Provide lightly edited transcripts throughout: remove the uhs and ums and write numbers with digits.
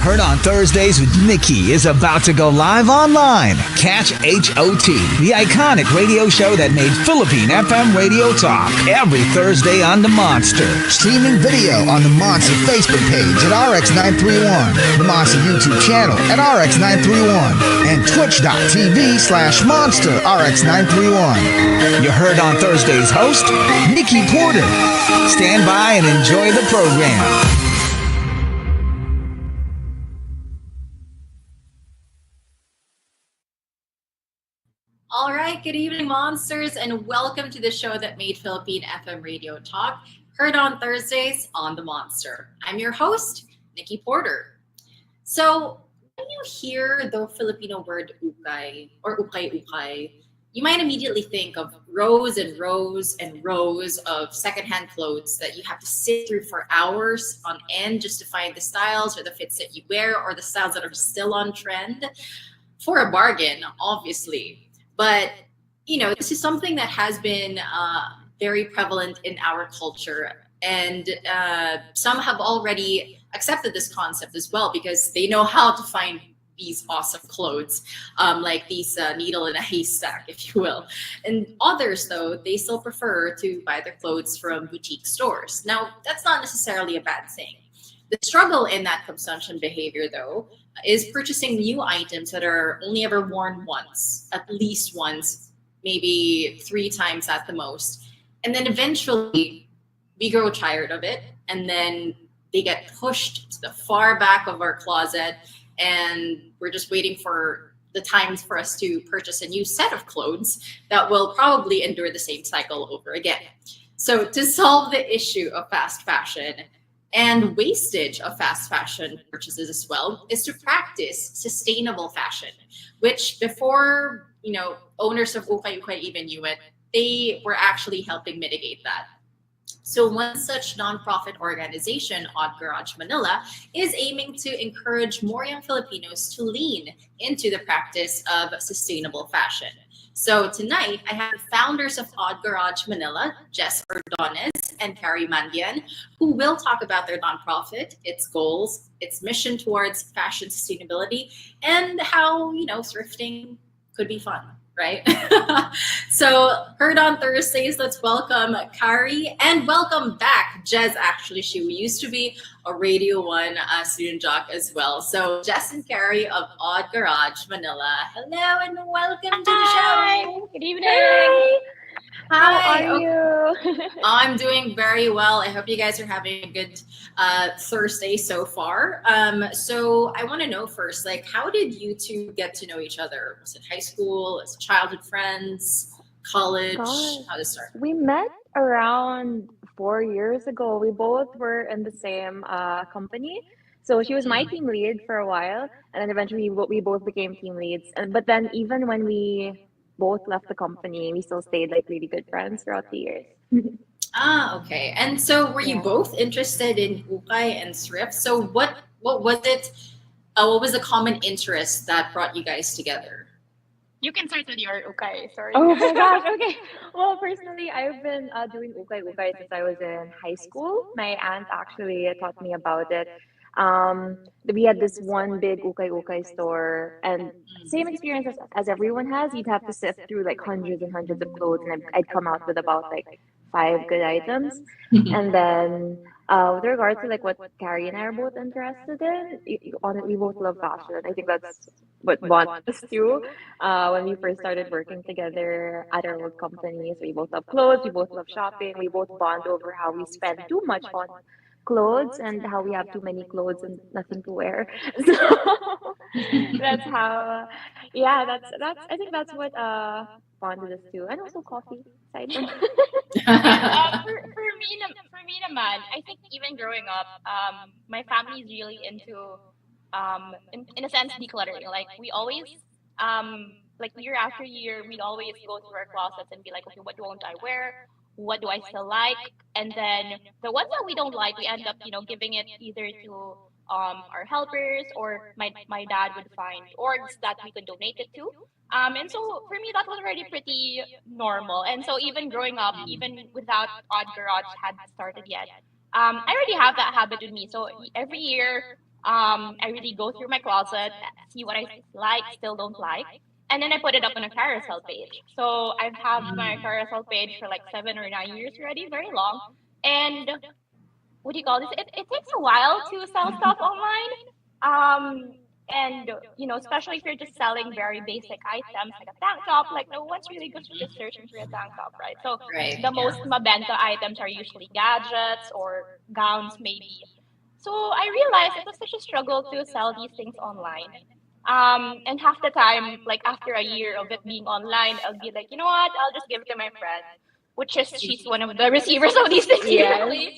Heard on Thursdays with Nikki is about to go live online. Catch HOT, the iconic radio show that made Philippine FM radio talk, every Thursday on the Monster. Streaming video on the Monster Facebook page at RX931, the Monster YouTube channel at RX931, and twitch.tv/Monster RX931. You heard on Thursdays host, Nikki Porter. Stand by and enjoy the program. All right, good evening, Monsters, and welcome to the show that made Philippine FM radio talk, heard on Thursdays on the Monster. I'm your host, Nikki Porter. So when you hear the Filipino word ukay or ukay, you might immediately think of rows and rows and rows of secondhand clothes that you have to sit through for hours on end just to find the styles or the fits that you wear or the styles that are still on trend for a bargain, obviously. But, you know, this is something that has been very prevalent in our culture. And some have already accepted this concept as well because they know how to find these awesome clothes, like these needle in a haystack, if you will. And others, though, they still prefer to buy their clothes from boutique stores. Now, that's not necessarily a bad thing. The struggle in that consumption behavior, though, is purchasing new items that are only ever worn once, at least once, maybe 3 times at the most. And then eventually we grow tired of it. And then they get pushed to the far back of our closet. And we're just waiting for the times for us to purchase a new set of clothes that will probably endure the same cycle over again. So to solve the issue of fast fashion and wastage of fast fashion purchases as well is to practice sustainable fashion, which before, you know, owners of ukay even knew it, they were actually helping mitigate that. So one such nonprofit organization, Odd Garage Manila, is aiming to encourage more young Filipinos to lean into the practice of sustainable fashion. So tonight, I have the founders of Odd Garage Manila, Jess Ordonez and Kari Mandhyan, who will talk about their nonprofit, its goals, its mission towards fashion sustainability, and how, you know, thrifting could be fun, right? So heard on Thursdays, let's welcome Kari and welcome back Jess. Actually, she used to be a Radio 1 student jock as well. So Jess and Kari of Odd Garage Manila, hello and welcome to the show. Good evening. Hi. How are you? I'm doing very well. I hope you guys are having a good Thursday so far. So I want to know first, like, how did you two get to know each other? Was it high school? Was it childhood friends? College? How did it start? We met around 4 years ago. We both were in the same company. So she was my team lead for a while, and then eventually we both became team leads. But then even when we both left the company, we still stayed like really good friends throughout the years. Okay. And so were you both interested in ukay and thrift? So what was it? What was the common interest that brought you guys together? You can start with your ukay, sorry. Oh my gosh, okay. Well, personally, I've been doing ukay since I was in high school. My aunt actually taught me about it. We had this one big ukay store, and same experience as everyone has. You'd have to sift through like hundreds and hundreds of clothes, and I'd come out with about like 5 good items. And then with regard to like what Kari and I are both interested in, we both love fashion. I think that's what bonded us too. When we first started working together at our old companies, we both love clothes, we both love shopping, we both bond over how we spend too much on clothes and how we have too many clothes and nothing to wear. So that's how, that's I think that's what bonded us too, and also coffee. Side note. For me naman, I think even growing up, my family is really into in a sense decluttering. Like we always like year after year, we'd always go through our closets and be like, okay, what won't I wear? What do I still like? And then the ones that we don't like, we end up, giving it either to our helpers, or my dad would find orgs that we could donate it to. And so for me, that was already pretty normal. And so even growing up, even without Odd Garage had started yet, I already have that habit with me. So every year I really go through my closet, see what I like, still don't like, and then I put it up on a carousel page. So I've had my carousel page for like 7 or 9 years already, very long. And what do you call this? It takes a while to sell stuff online. And especially if you're just selling very basic items like a tank top, like no one's really just searching for a tank top, right? So Right. the Yeah. most mabenta items are usually gadgets or gowns, maybe. So I realized it was such a struggle to sell these things online. And half the time, like after a year of it being online, I'll be like, you know what? I'll just give it to my friend, which is she's one of the receivers of these things Yes. usually.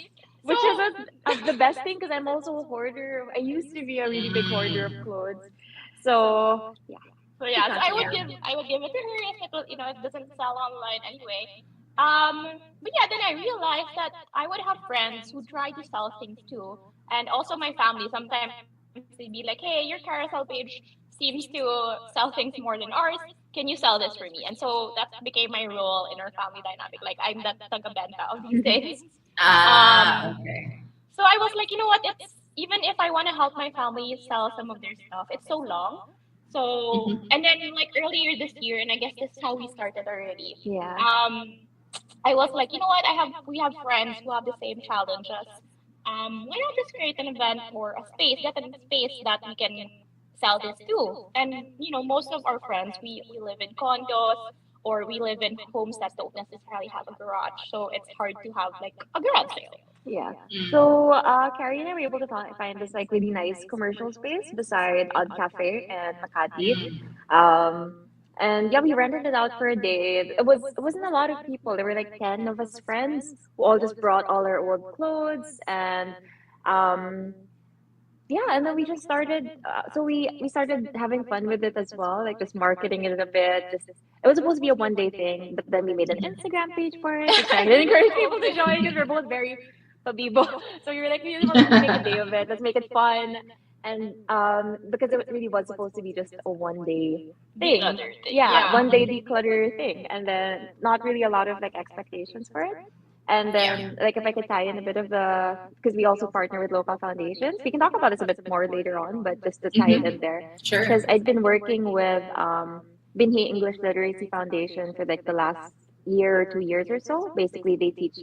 So Which is the best thing because I'm also a hoarder. I used to be a really big hoarder of clothes. So yeah, So keep yeah, so I would answering. give it to her if it if it doesn't sell online anyway. But yeah, then I realized that I would have friends who try to sell things too, and also my family. Sometimes they'd be like, "Hey, your carousel page seems to sell things more than ours. Can you sell this for me?" And so that became my role in our family dynamic. Like I'm that taga-benta of these things. Um, Okay. so I was like, you know what? It's even if I want to help my family sell some of their stuff, it's so long. So and then like earlier this year, and I guess this is how we started already. Yeah. Um, I was like, you know what? We have friends who have the same challenges. Why not just create an event or a space, get a space that we can sell this to? And most of our friends, we live in condos or we live in homes that don't necessarily have a garage, so it's hard to have like a garage sale. Yeah. Mm. So, Carrie and I were able to find this like really nice commercial space beside Odd Cafe and Makati. Um, and yeah, we rented it out for a day. It wasn't a lot of people. There were like 10 of us friends who all just brought all our old clothes and um yeah, and then we just started so we started having fun with it as well, like just marketing it a bit. Just it was supposed to be a one day thing, but then we made an Instagram page for it, just trying to encourage people to join because we're both very pabibo. So we were like, let's make a day of it, let's make it fun. And because it really was supposed to be just a one day thing. Declutter thing, Yeah, yeah. one day declutter thing. And then not really a lot of like expectations for it. And then, like, if I could tie in a bit of the, because we also partner with local foundations, we can talk about this a bit more later on, but just to tie it in there, Sure. because I'd been working with Binhi English Literacy Foundation for like the last year or 2 years or so. Basically, they teach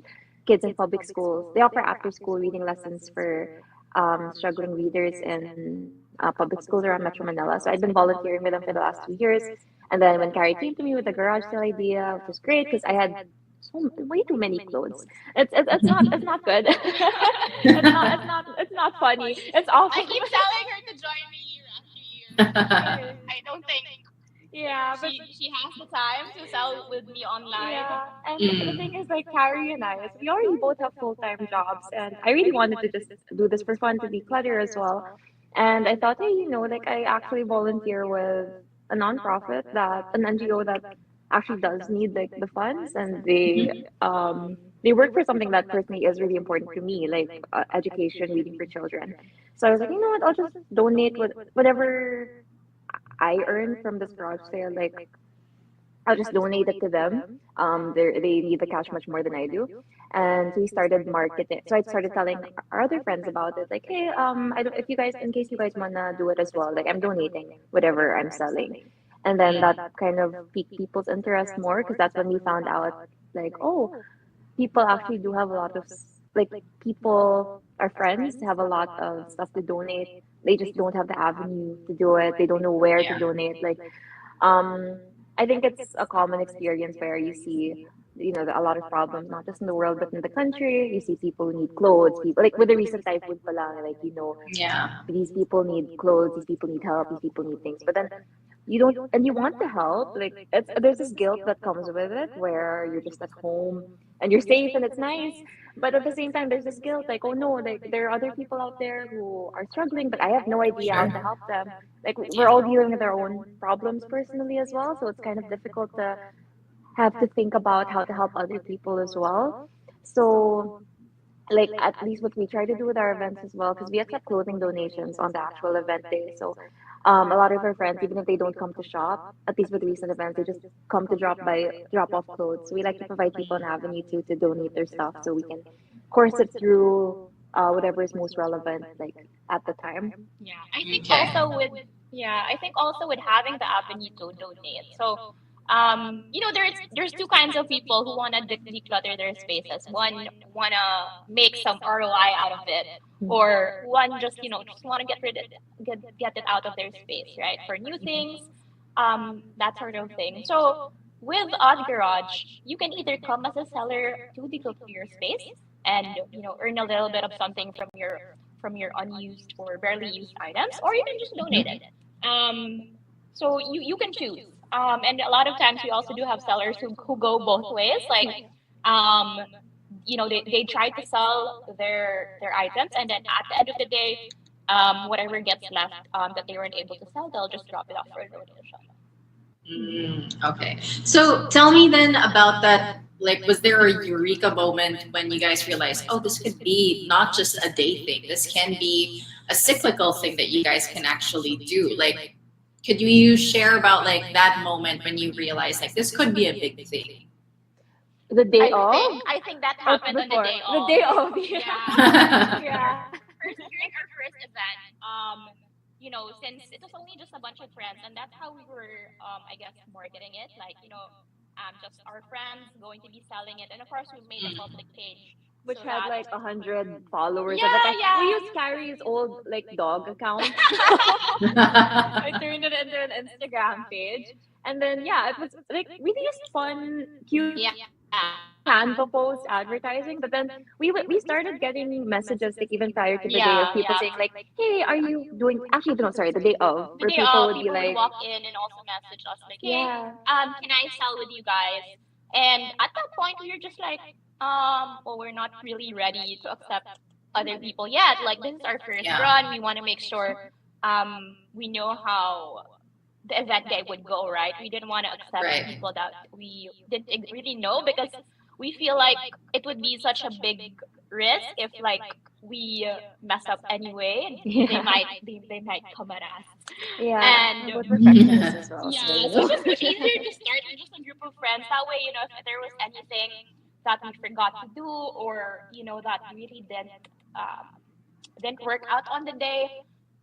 kids in public schools. They offer after school reading lessons for struggling readers in public schools around Metro Manila. So I'd been volunteering with them for the last 2 years. And then when Carrie came to me with the garage sale idea, which was great because I had way too many clothes. It's not good. It's not funny. It's I awful. keep telling her to join me year after year, but I don't think Yeah, but she has the time to sell with me online. yeah, and the thing is, like Carrie and I, so we already both have full-time jobs, and I really wanted to just do this for fun to declutter as well. And I thought, hey, like I actually volunteer with a nonprofit an NGO that actually does need like the funds, and they work for something that personally is really important to me, like education, reading for children. So I was like, you know what, I'll just donate whatever I earn from this garage sale, like I'll just donate it to them. They need the cash much more than I do, and so we started marketing. So I started telling our other friends about it, like, hey, I don't, if you guys, in case you guys wanna do it as well, like I'm donating whatever I'm selling, and then that kind of piqued people's interest more because that's when we found out, like, oh, people actually do have a lot of like people, our friends have a lot of stuff to donate. They just don't have the avenue to do it. They don't know where to donate. Like um, I think it's a common experience where you see, a lot of problems, not just in the world, but in the country. You see people who need clothes, people like with the recent typhoon palang, like, Yeah. these people need clothes, these people need help, these people need things. But then you don't, and you want to help. Like there's this guilt that comes with it where you're just at home and you're safe and it's nice. But at the same time, there's this guilt, like, oh no, like there are other people out there who are struggling, but I have no idea how to help them. Like we're all dealing with our own problems personally as well, so it's kind of difficult to have to think about how to help other people as well. So like at least what we try to do with our events as well, because we accept clothing donations on the actual event day. So a lot of our friends, even if they don't come to shop, at least with recent events, they just come to drop off clothes. So we like to provide people an avenue to donate their stuff so we can course it through whatever is most relevant like at the time. Yeah, I think Okay. also with having the avenue to donate. So, there's two kinds of people who wanna declutter their spaces. One wanna make some ROI out of it, or one just wanna get it out of their space, right? For new things, that sort of thing. So with Odd Garage, you can either come as a seller to declutter your space and earn a little bit of something from your unused or barely used items, or you can just donate it. So you can choose. And a lot of times we also do have sellers who go both ways. Like, um, they try to sell their items, and then at the end of the day, whatever gets left that they weren't able to sell, they'll just drop it off for a donation. Okay. So tell me then about that. Like, was there a eureka moment when you guys realized, oh, this could be not just a day thing. This can be a cyclical thing that you guys can actually do. Like, could you share about like that moment when you realized like this could be a big thing? The day of I think that or happened on the before? day The of. day of, Yeah. yeah. During our first event, since it was only just a bunch of friends, and that's how we were, I guess, marketing it. Like, just our friends going to be selling it, and of course, we made a public page Which so had that. like 100 followers at the Yeah, time. yeah. We used Carrie's old like dog account. I turned it into an Instagram page. And then yeah, it was like really just fun, cute Yeah. Canva post advertising. But then we started getting messages like even prior to the day of Yeah, people yeah. saying like, "Hey, are you doing?" Actually, no, sorry, the day of, The where day people of, would be people would like, walk in and also message us like, "Hey, "Yeah, can I sell with you guys?" And at that point, we were just like, well, we're not really ready to accept other people yet. Like, this is our first Yeah. run. We want to make sure we know how the event day would go, right? We didn't want to accept Right. people that we didn't really know, because we feel like it would be such a big risk if like we mess up anyway, and they might come at us. yeah." And We're perfectionists as well. yeah, So so it was much easier to start with just a group of friends. That way, if there was anything that we forgot to do, or that really didn't work out on the day,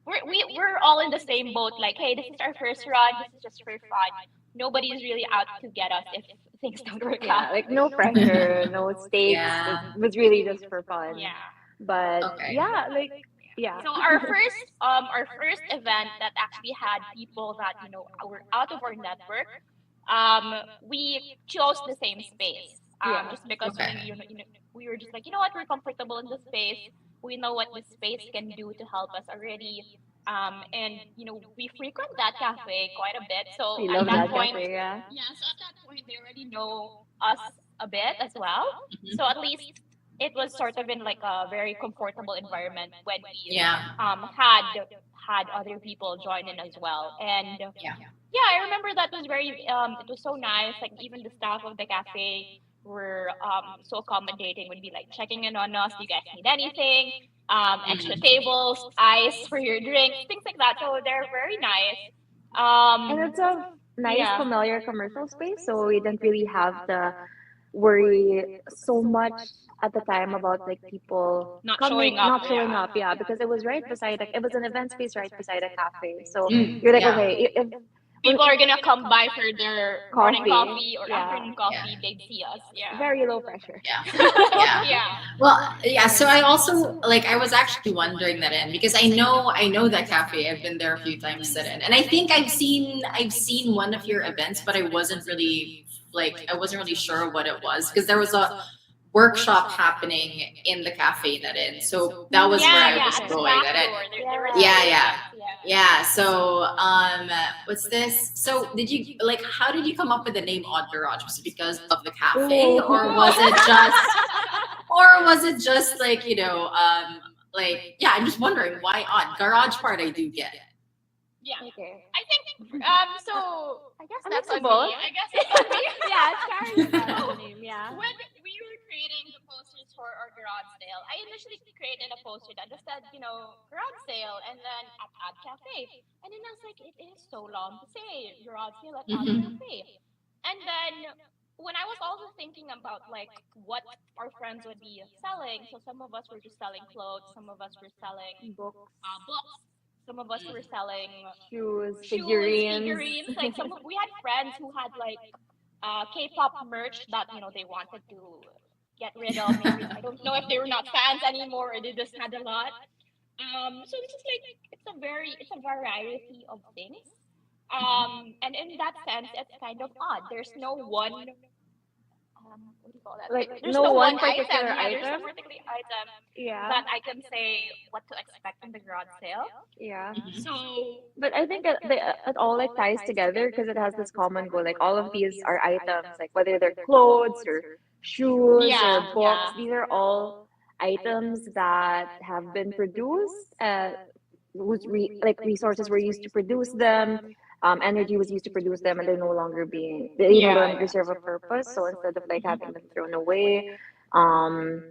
we're all in the same boat. Like, hey, this is our first run. This is just for fun. Nobody's really out to get us if things don't work yeah, out. like no pressure, no stakes. Yeah. It was really just for fun. Yeah. But Okay. yeah, like yeah. So our first event that actually had people that were out of our network, we chose the same space. Yeah. Just because Okay. we were just like, you know what, we're comfortable in the space. We know what the space can do to help us already. And we frequent that cafe quite a bit. So We at love that that point, cafe, yeah. so at that point they already know us a bit as well. So at least it was sort of in like a very comfortable environment when we Yeah. had other people join in as well. And Yeah. I remember that was it was so nice. Like, even the staff of the cafe were so accommodating, would be like checking in on us. Do you guys need anything? Extra tables, ice for your drinks, things like that. So they're very nice. And it's a nice, Yeah. familiar commercial space, so we didn't really have to worry so much at the time about like people Not coming, showing up, not showing yeah. up, yeah, because it was right beside it was an event space right beside a cafe. So Mm, you're like, yeah. okay, if People are gonna come by for their morning Coffee. coffee or Yeah. afternoon coffee. They'd see us. Yeah. very low pressure. Yeah. Yeah. Yeah. Well, yeah. So I also like I was actually wondering that in because I know that cafe. I've been there a few times sit in, and I think I've seen one of your events, but I wasn't really sure what it was because there was a workshop happening in the cafe that in. So that was where I was at the going. back That door, it, there were Yeah, some yeah. events, yeah. So what's this? So did you like? How did you come up with the name Odd Garage? Was it because of the cafe, Ooh. or was it just? Or was it just like, I'm just wondering why odd. Garage part I do get. Yeah. Okay. I think so. I guess A that's mix on of both. me. I guess that's on me. Yeah, it's Karen's name, yeah. When we were creating the posters for our garage sale, I initially created a poster that just said, garage sale, and then at Ad Cafe. And then I was like, it is so long to say garage sale at Ad Mhm. Cafe. And then when I was also thinking about like what our friends would be selling, so some of us were just selling clothes, some of us were selling Books, books, some of us were selling shoes, shoes, figurines. figurines. Like we had friends who had like K-pop merch that they wanted to get rid of because I don't know if they were not fans anymore or they just had a lot. So it's just like it's a variety of things. And in that sense, it's kind of odd. There's no one what do you call that? Like There's no no one one item. particular Yeah, there's no item. particular item Yeah, that I can say what to expect in the garage sale. yeah. So But I think it all like ties together because it has this common goal. Like all of these are items, like whether they're clothes or shoes or yeah, books. yeah. These are all items that have been produced. Like resources were used to produce them. Energy was used to produce them, and they're no longer they no Yeah, longer serve a purpose. So instead of like having them thrown away, um,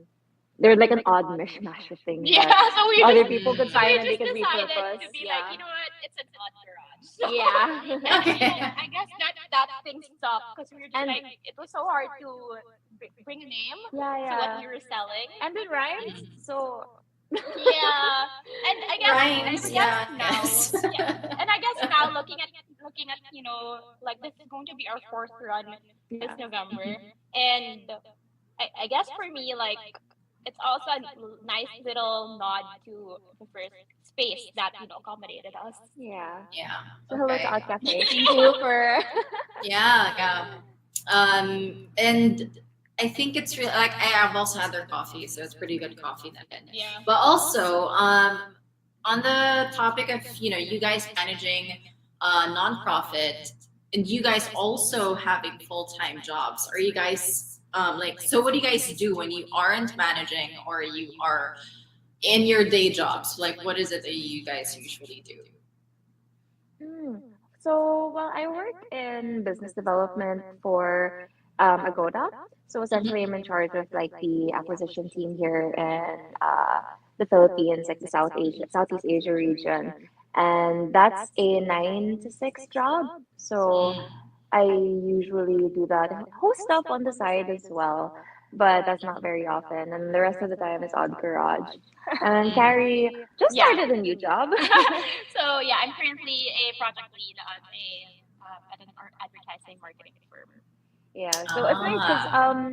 they're like an odd mishmash of things yeah. that other people could So we find and they just could decided repurpose. to be like, Yeah. you know what, it's an odd garage. So Yeah. and Okay. I guess that thing stuck because we were just And like it was so hard to bring a name yeah, to what yeah. we were selling. And it rhymes. So Yeah, and I Rhymes, guess yeah, I now, guess. yeah, and I guess now looking at like this is going to be our fourth run this yeah. November, and I guess for me like it's also a nice little nod to the first space that accommodated us. Yeah. Yeah. So hello to Okay. Art Cafe. Thank you for Yeah, yeah. And I think it's really like I have also had their coffee, so it's pretty good coffee then. Yeah. But also, on the topic of you guys managing a nonprofit, and you guys also having full time jobs. Are you guys like so? What do you guys do when you aren't managing or you are in your day jobs? Like, what is it that you guys usually do? Hmm. So, well, I work in business development for Agoda. So essentially, I'm in charge of like the acquisition team here in the Philippines, like the Southeast Asia region, and that's a 9 to 6 job. So I usually do that, host stuff on the side as well, but that's not very often. And the rest of the time is odd garage. And Carrie just Yeah. started a new job. So yeah, I'm currently a project lead at an advertising marketing firm. Yeah, so it's nice because Ah.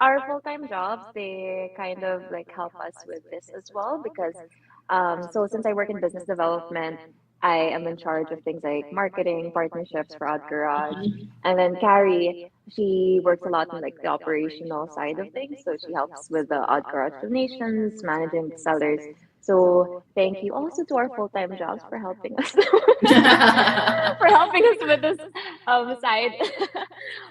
our full-time jobs they kind of like help us with this as well because so since I work in business development, I am in charge of things like marketing, partnerships for Odd Garage, and then Carrie, she works a lot in like the operational side of things, so she helps with the Odd Garage donations, managing the sellers. So thank you also to our full-time jobs for helping us for helping us with this side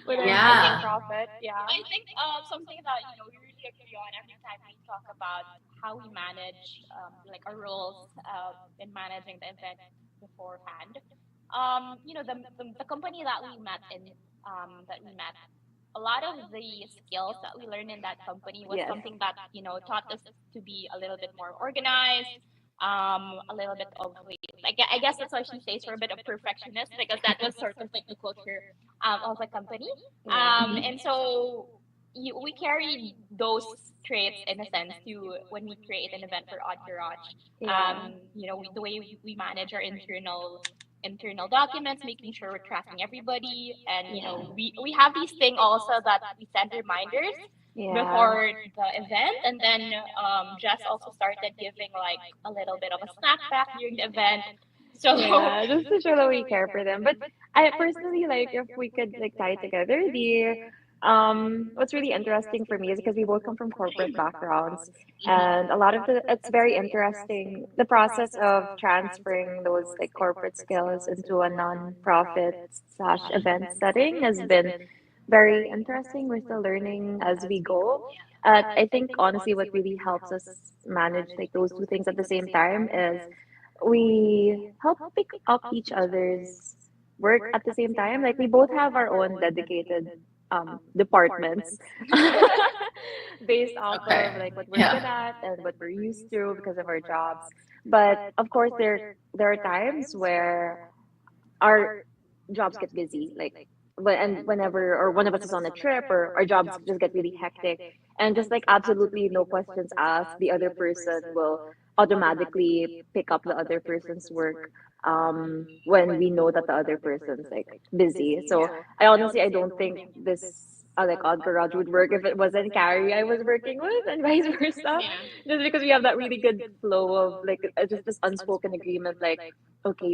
with Yeah, our I making think Yeah. profit. Yeah. I think something that we really agree on every time we talk about how we manage like our roles in managing the event beforehand. The company that we met a lot of the skills that we learned in that company was Yes. something that taught us to be a little bit more organized, a little bit of I guess that's why she says we're a bit of perfectionist because that was sort of like the culture of the company. Yeah. And so we carry those traits in a sense to when we create an event for Odd Garage. Yeah. The way we manage our internal documents, making sure we're tracking everybody, and Yeah. we have these thing also that we send reminders Yeah. before the event, and then Jess also started giving like a little bit of a snack back during the event. So Yeah, just to show that we care for them. But I personally like if we could like tie together the what's really interesting for me is because we both come from corporate backgrounds and a lot of it's very interesting the process of transferring those like corporate skills into a non-profit slash event setting has been very interesting. We're still learning as we go. I think honestly what really helps us manage like those two things at the same time is we help pick up each other's work at the same time. Like we both have our own dedicated departments based off of Okay. like what we're good Yeah. at and what we're used to because of our jobs. But of course there are times where our jobs get busy. Like whenever or one of us is on a trip or our jobs just get really hectic, and just like absolutely no questions asked, the other person will automatically pick up the other person's work when we know that the other person's like busy. So I don't think this like Odd Garage would work if it wasn't Carrie I was working with, and vice versa. Yeah. Just because we have that really good flow of like just this unspoken agreement, like, okay,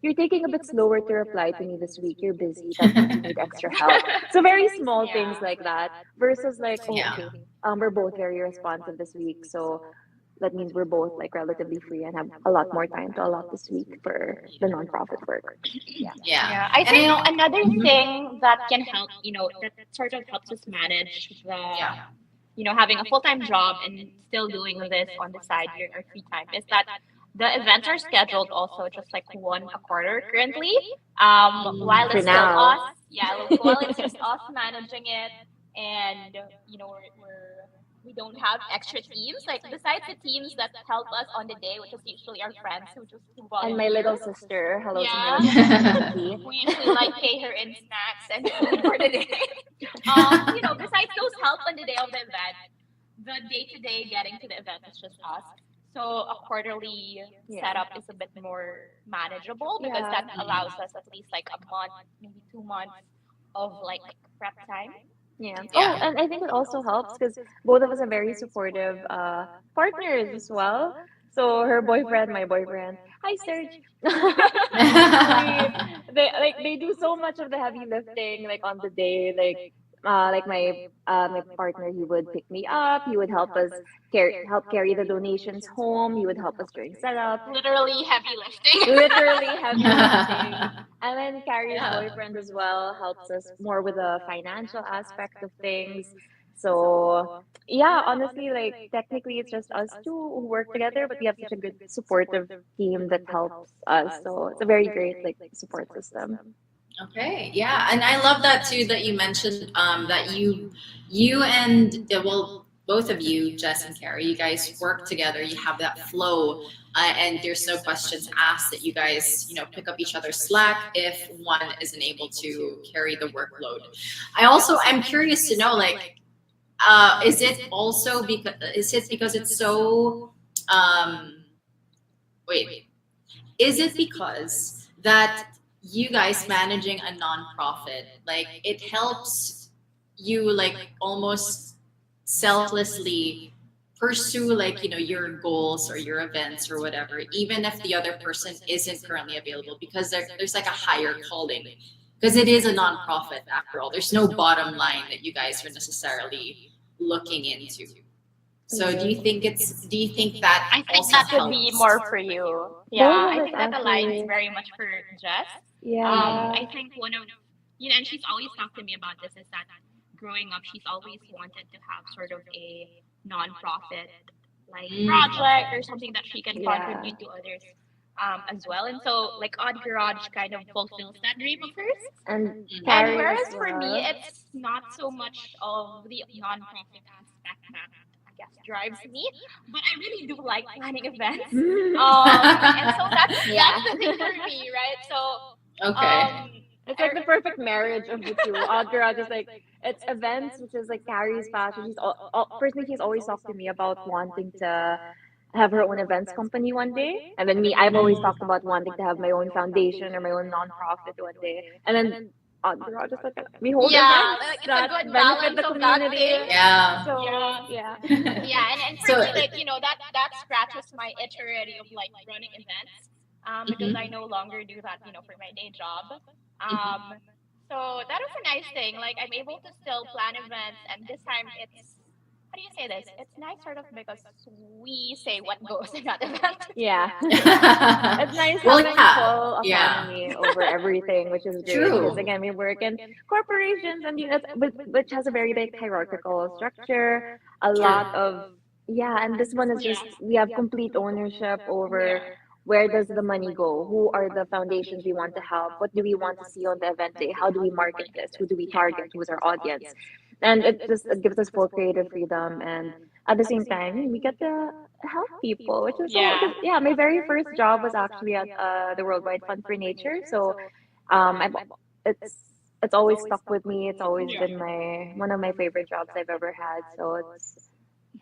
you're taking a bit slower to reply to me this week. You're busy. That means you need extra help. So very small things Yeah. like that versus like, oh, Yeah. okay, we're both very responsive this week, so that means we're both like relatively free and have a lot more time to allot this week for the nonprofit work. Yeah. Yeah. Yeah, I And think you know, another mhm, thing that can help, that sort of helps us manage yeah. having a full-time job and still doing this on the side during our free time is that the events are scheduled also just like one a quarter currently. While For it's still us, now. while it's just us managing it, and we don't have extra teams like besides the teams that help us on the day, which is usually our friends who And my little volunteer. sister. Hello to my Yeah, little sister, Nikki. we usually like pay her in snacks and food for the day. Besides those help on the day of the event, the day to day getting to the event is just us. So a quarterly Yeah. setup is a bit more manageable because Yeah. that allows us at least like a month, maybe 2 months of like prep time. Yeah. Yeah. Oh, and I think it also helps because both of us are very supportive partners as well. So her boyfriend, my boyfriend, hi Serge. we they do so much of the heavy lifting like on the day, like my partner, he would pick me up, he would help carry the donations home, he would help us during setup, Literally heavy lifting. literally heavy lifting. And then Carrie's Yeah. boyfriend as well helps us more with the financial aspect of things. So yeah, honestly, like technically it's just us two who work together, but we have such a good supportive team that helps us. So it's a very great like support system. Okay, yeah, and I love that too that you mentioned that you and well, both of you, Jess and Carrie, you guys work together. You have that flow, and there's no questions asked. That you guys, pick up each other's slack if one isn't able to carry the workload. I'm curious to know, like, is it because it's so wait is it because that you guys managing a nonprofit, like it helps you like almost selflessly pursue like your goals or your events or whatever, even if the other person isn't currently available, because there's like a higher calling, because it is a nonprofit after all. There's no bottom line that you guys are necessarily looking into. So do you think I that think also that would be helps? more for you. Yeah, Both I of us think that aligns actually. very much for Jess. Yeah. I think one of and she's always talked to me about this is that growing up, she's always wanted to have sort of a nonprofit like project or something that she can Yeah. contribute to others as well. And so like Odd Garage kind of fulfills that dream of hers. And And Carrie as whereas for me, well. it's not so much of the nonprofit aspect that I guess drives me, but I really do like planning events. And so Yeah. that's the thing for me, right? So Okay. It's like the perfect marriage of the two. Odd Garage is like it's events, which is like Carrie's passion. Personally, she's always talked to me about wanting to have her own events company one day, and then me, I've always talked about wanting to have my own foundation or my own nonprofit one day, and then Odd Garage is like we hold yeah, events like it's a that good benefit balance the of that community. thing. Yeah. So Yeah. yeah. Yeah, and for So, me, like that scratches my itch already of like running events, because I mhm, no longer do that, for my day job. mhm. So that was a nice thing. Like I'm able to still plan events, and this time it's how do you say this? It's nice sort of because we say what goes in that event. Yeah. It's nice Well, having yeah, full yeah, autonomy over everything, which is great because true. again, we work in corporations and which has a very big hierarchical structure, a lot True. of yeah, and this one is Yeah. just we have complete ownership over Yeah. where does the money go? Who are the foundations we want to help? What do we want to see on the event day? How do we market this? Who do we target? Who's our audience? And it gives us full creative freedom, and at the same time we get to help people, which is so Yeah. because yeah, my very first job was actually at the Worldwide Fund for Nature. So I've it's it's always stuck with me. It's always Yeah. been my one of my favorite jobs I've ever had. So it's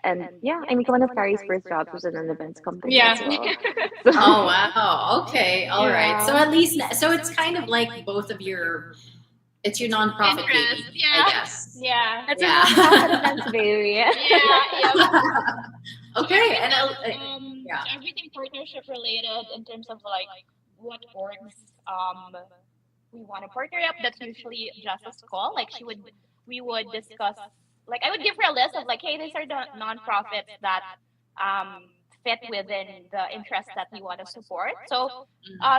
and yeah, I mean one of Kari's first jobs was in an events company Yeah. as well. Oh So wow. Okay. All right. So yeah. at least so it's kind of like both of your it's your nonprofit Interest. baby, I Yeah. guess. Yeah. That's a Yeah. nonprofit events baby. Yeah. Yep. So Okay. And everything, yeah. so everything partnership related in terms of like what orgs we want to partner up. That's usually just a call. Like we would discuss. Like I would give her a list of like, hey, these are the nonprofits that fit within the interests that we want to support. So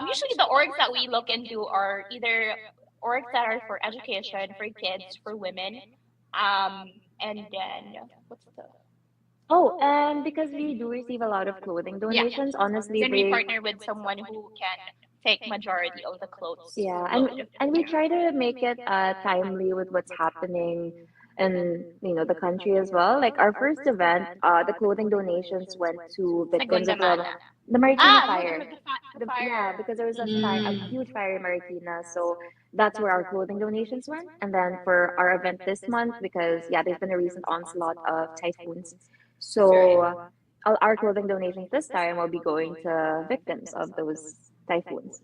usually the orgs that we look into are either orgs that are for education, for kids, for women, and then what's the Oh, and because we do receive a lot of clothing yeah. donations, honestly, Then we they partner with someone who can take majority of the clothes yeah, load. and we try to make it timely with what's happening in the country as well. Like our first event, the clothing donations went to victims Segunda of Mana. the Marikina Ah, yeah, fire. the Yeah, fire. because there was a Mm, huge fire in Marikina, so that's where our clothing donations went. And then for our event this month, because yeah, there's been a recent onslaught of typhoons, right. so our clothing donations this time will be going to victims of those typhoons.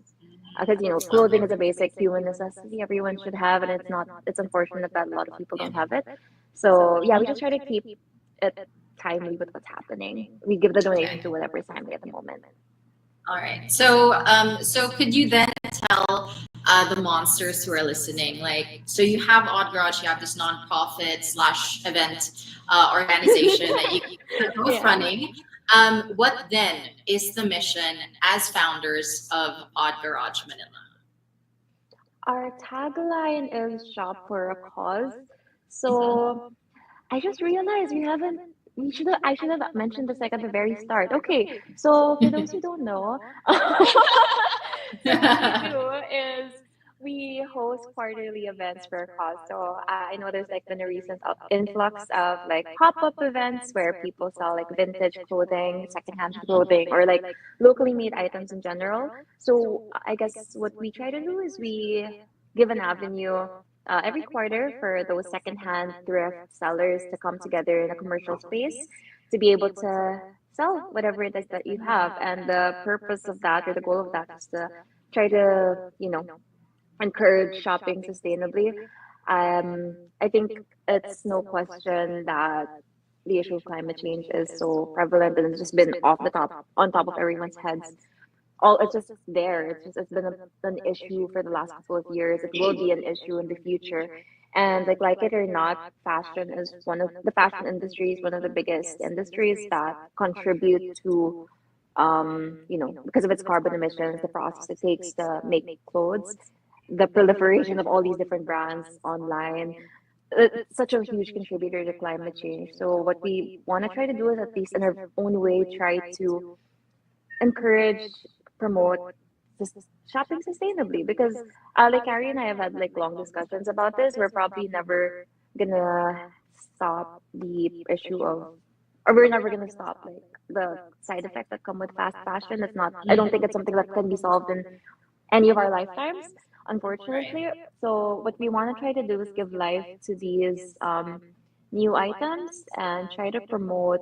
Because That's clothing lovely. is a basic human necessity everyone should have, and it's unfortunate that a lot of people don't have it. So yeah, we just try to keep it timely with what's happening. We give the donation Okay. to whatever is timely at the moment. All right. So, so could you then tell the monsters who are listening, like, so you have Odd Garage, you have this nonprofit slash event organization that you're both Yeah. running. What then is the mission as founders of Odd Garage Manila? Our tagline is shop for a cause. So I just realized we should have I should have mentioned this like at the very start. Okay, so for those who don't know, so what we do is we host quarterly events for a cause. So I know there's like been a recent influx of like pop-up events where people sell like vintage clothing, secondhand clothing, or like locally made items in general. So I guess what we try to do is we give an avenue every quarter for those secondhand thrift sellers to come together in a commercial space to be able to sell whatever it is that you have. And the purpose of that or the goal of that is to try to, encourage shopping sustainably. I think it's no question that the issue of climate change is so prevalent and it's just been on top of everyone's heads. All it's just there. It's been an issue for the last couple of years. It will be an issue in the future. And like it or not, fashion is one of the fashion industry is one of the biggest industries that contribute to because of its carbon emissions, the process it takes to make clothes, the proliferation of all these different brands online. It's such a huge contributor to climate change. So what we want to try to do is at least in our own way try to encourage, promote shopping sustainably because like Carrie and I have had like long discussions about this. We're probably never gonna stop the issue of or we're never gonna stop like the side effects that come with fast fashion. It's not I don't think it's something that can be solved in any of our lifetimes, Right. unfortunately. So what we want to try to do is give life to these new items and try to promote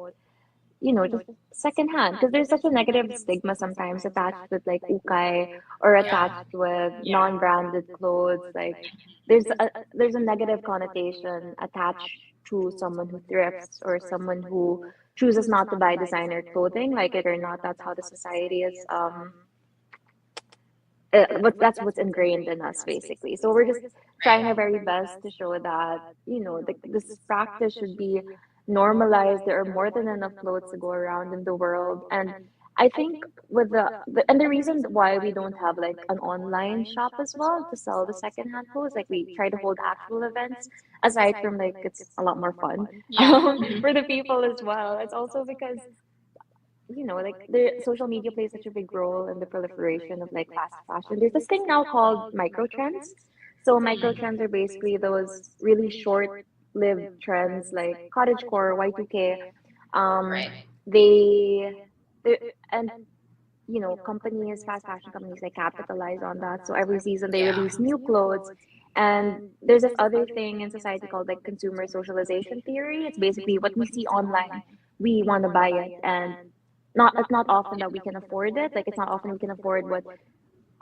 just secondhand because there's such a negative stigma sometimes attached with like ukay or Yeah. attached with non-branded clothes. Like there's a negative connotation attached to someone who thrifts or someone who chooses not to buy designer clothing, like it or not. That's how the society is. That's what's ingrained in us basically. So we're just trying our very best to show that this practice should be normalized. There are more than enough clothes to go around in the world, and I think with the reason why we don't have like an online shop as well to sell the secondhand clothes, like we try to hold actual events aside from like it's a lot more fun Yeah. for the people as well. It's also because like the social media plays such a big role in the proliferation of like fast fashion. There's this thing now called micro trends. So micro trends are basically those really short-lived trends like cottagecore, Y2K. Um, Right. they, they and companies, fast fashion companies, like capitalize on that. So every season they Yeah. release new clothes, And there's this other thing in society called like consumer socialization theory. It's basically what we see online, we want to buy it, and it's not often that we can afford it. Like it's not often we can afford what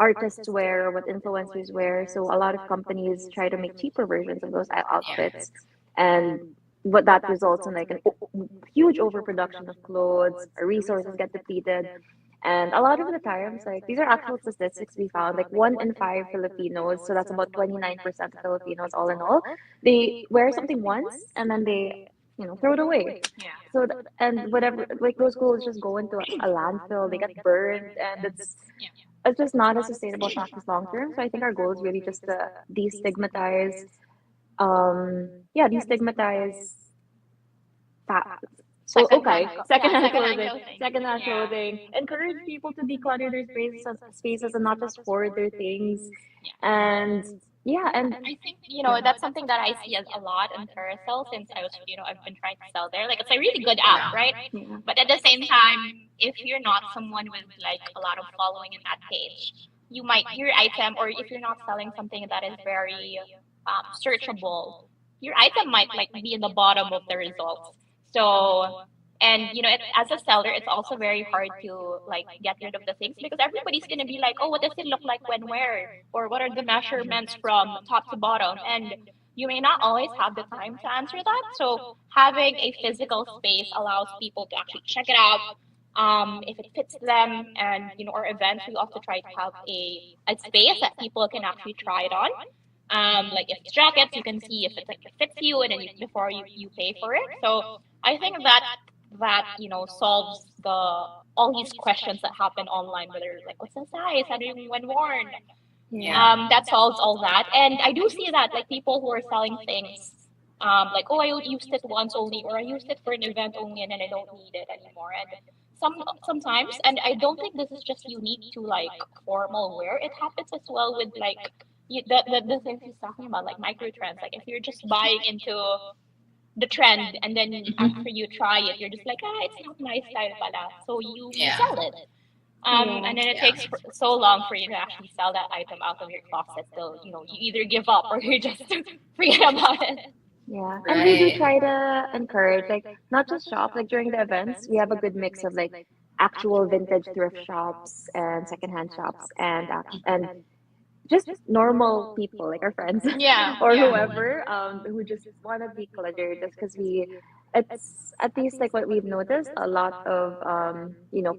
artists wear or what influencers wear. So a lot of companies try to make cheaper versions of those outfits, and what that results in like huge overproduction of clothes. Our resources get depleted, and a lot of the times, like these are actual statistics we found, like 1 in 5 Filipinos, so that's about 29% of Filipinos all in all, they wear something once and then they, throw it away. Yeah. So, and whatever, like those clothes just go into a landfill, they get burned, and it's just not a sustainable practice long term. So I think our goal is really just to destigmatize, destigmatize fat. So okay, secondhand clothing. Encourage people to declutter their spaces and not just hoard their things. And and I think that's something that I see as a lot in Carousel since I've been trying to sell there. Like it's a really good app, right? yeah. But at the same time, if you're not someone with like a lot of following in that page, you might your item, or if you're not selling something that is very searchable, your item might like be in the bottom of the results. So, and as a seller, it's also very hard to like get rid of the things because everybody's gonna be like, oh, what does it look like when wear, or what are the measurements from top to bottom, and you may not always have the time to answer that. So having a physical space allows people to actually check it out. If it fits them, and our events, we also try to have a space that people can actually try it on. Like if it's jackets, you can see if it fits you, and then before you pay for it. So I think that solves all these questions that happen online, whether like what's the size, how do you when worn. That solves all that, and I do see that like people who are selling things, like, oh, I used it once only, or I used it for an event only, and then I don't need it anymore. And sometimes, and I don't think this is just unique to like formal wear. It happens as well with like the things he's talking about, like micro trends. Like if you're just buying into the trend, and then after you try it, you're just like, it's not my style pala. So you sell it. And then it takes so long for you to actually sell that item out of your closet till you either give up or you just forget about it. Yeah, and we do try to encourage, like, not just shops, like during the events, we have a good mix of like actual vintage thrift shops and secondhand shops and just normal people like our friends or whoever who just want to declutter just because it's at least like what we've noticed a lot of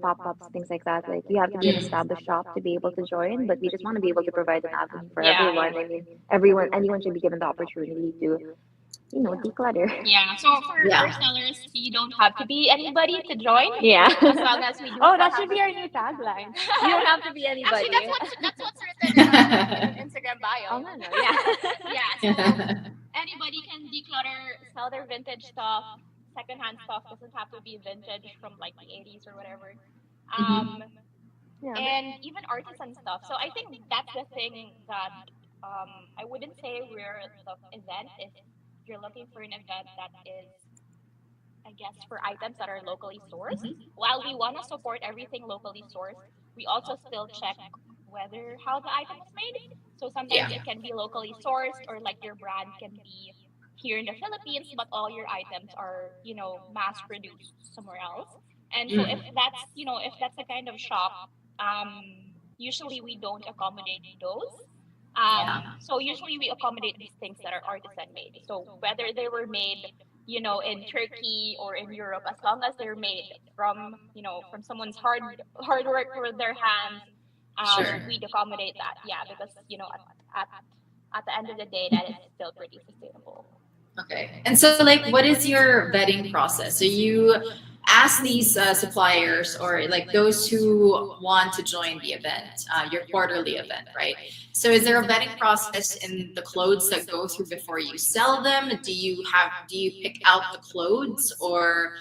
pop-ups, things like that. Like you have to be an established shop to be able to join, but we just want to be able to provide an avenue for everyone. I mean, anyone should be given the opportunity to declutter. Yeah. So for sellers, you don't have to be anybody to join. Yeah. As long as we do. Oh, that should be our new tagline. You don't have to be anybody. Actually, that's what's written in Instagram bio. Oh, no. Yeah. So anybody can declutter, sell their vintage stuff. Secondhand stuff doesn't have to be vintage from like the 80s or whatever. And even artisan stuff. So I think that's the thing that I wouldn't say we're the event if you're looking for an event that is, I guess, for items that are locally sourced. While we want to support everything locally sourced, we also still check how the item was made. So sometimes it can be locally sourced, or like your brand can be here in the Philippines, but all your items are, mass produced somewhere else. And so if that's the kind of shop, usually we don't accommodate those. So usually we accommodate these things that are artisan made. So whether they were made, in Turkey or in Europe, as long as they're made from someone's hard work with their hands, we'd accommodate that. Yeah, because at the end of the day, that is still pretty sustainable. Okay. And so, like, what is your vetting process? So you ask these suppliers, or like those who want to join the event, your quarterly event, right? So is there a vetting process in the clothes that go through before you sell them? Do you pick out the clothes, or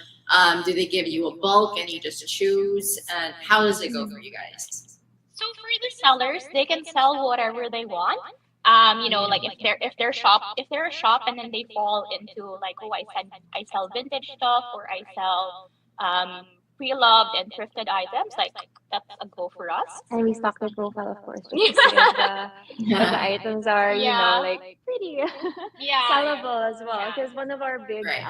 do they give you a bulk and you just choose? And how does it go for you guys? So for the sellers, they can sell whatever they want. Like if they're a shop and then they fall into like, oh, I sell vintage stuff, or I sell pre-loved and thrifted items, like that's a go for us. And we stalk their profile, of course, just to see if the items are, Yeah. like pretty Yeah, sellable as well. yeah. Because one of our big, Right.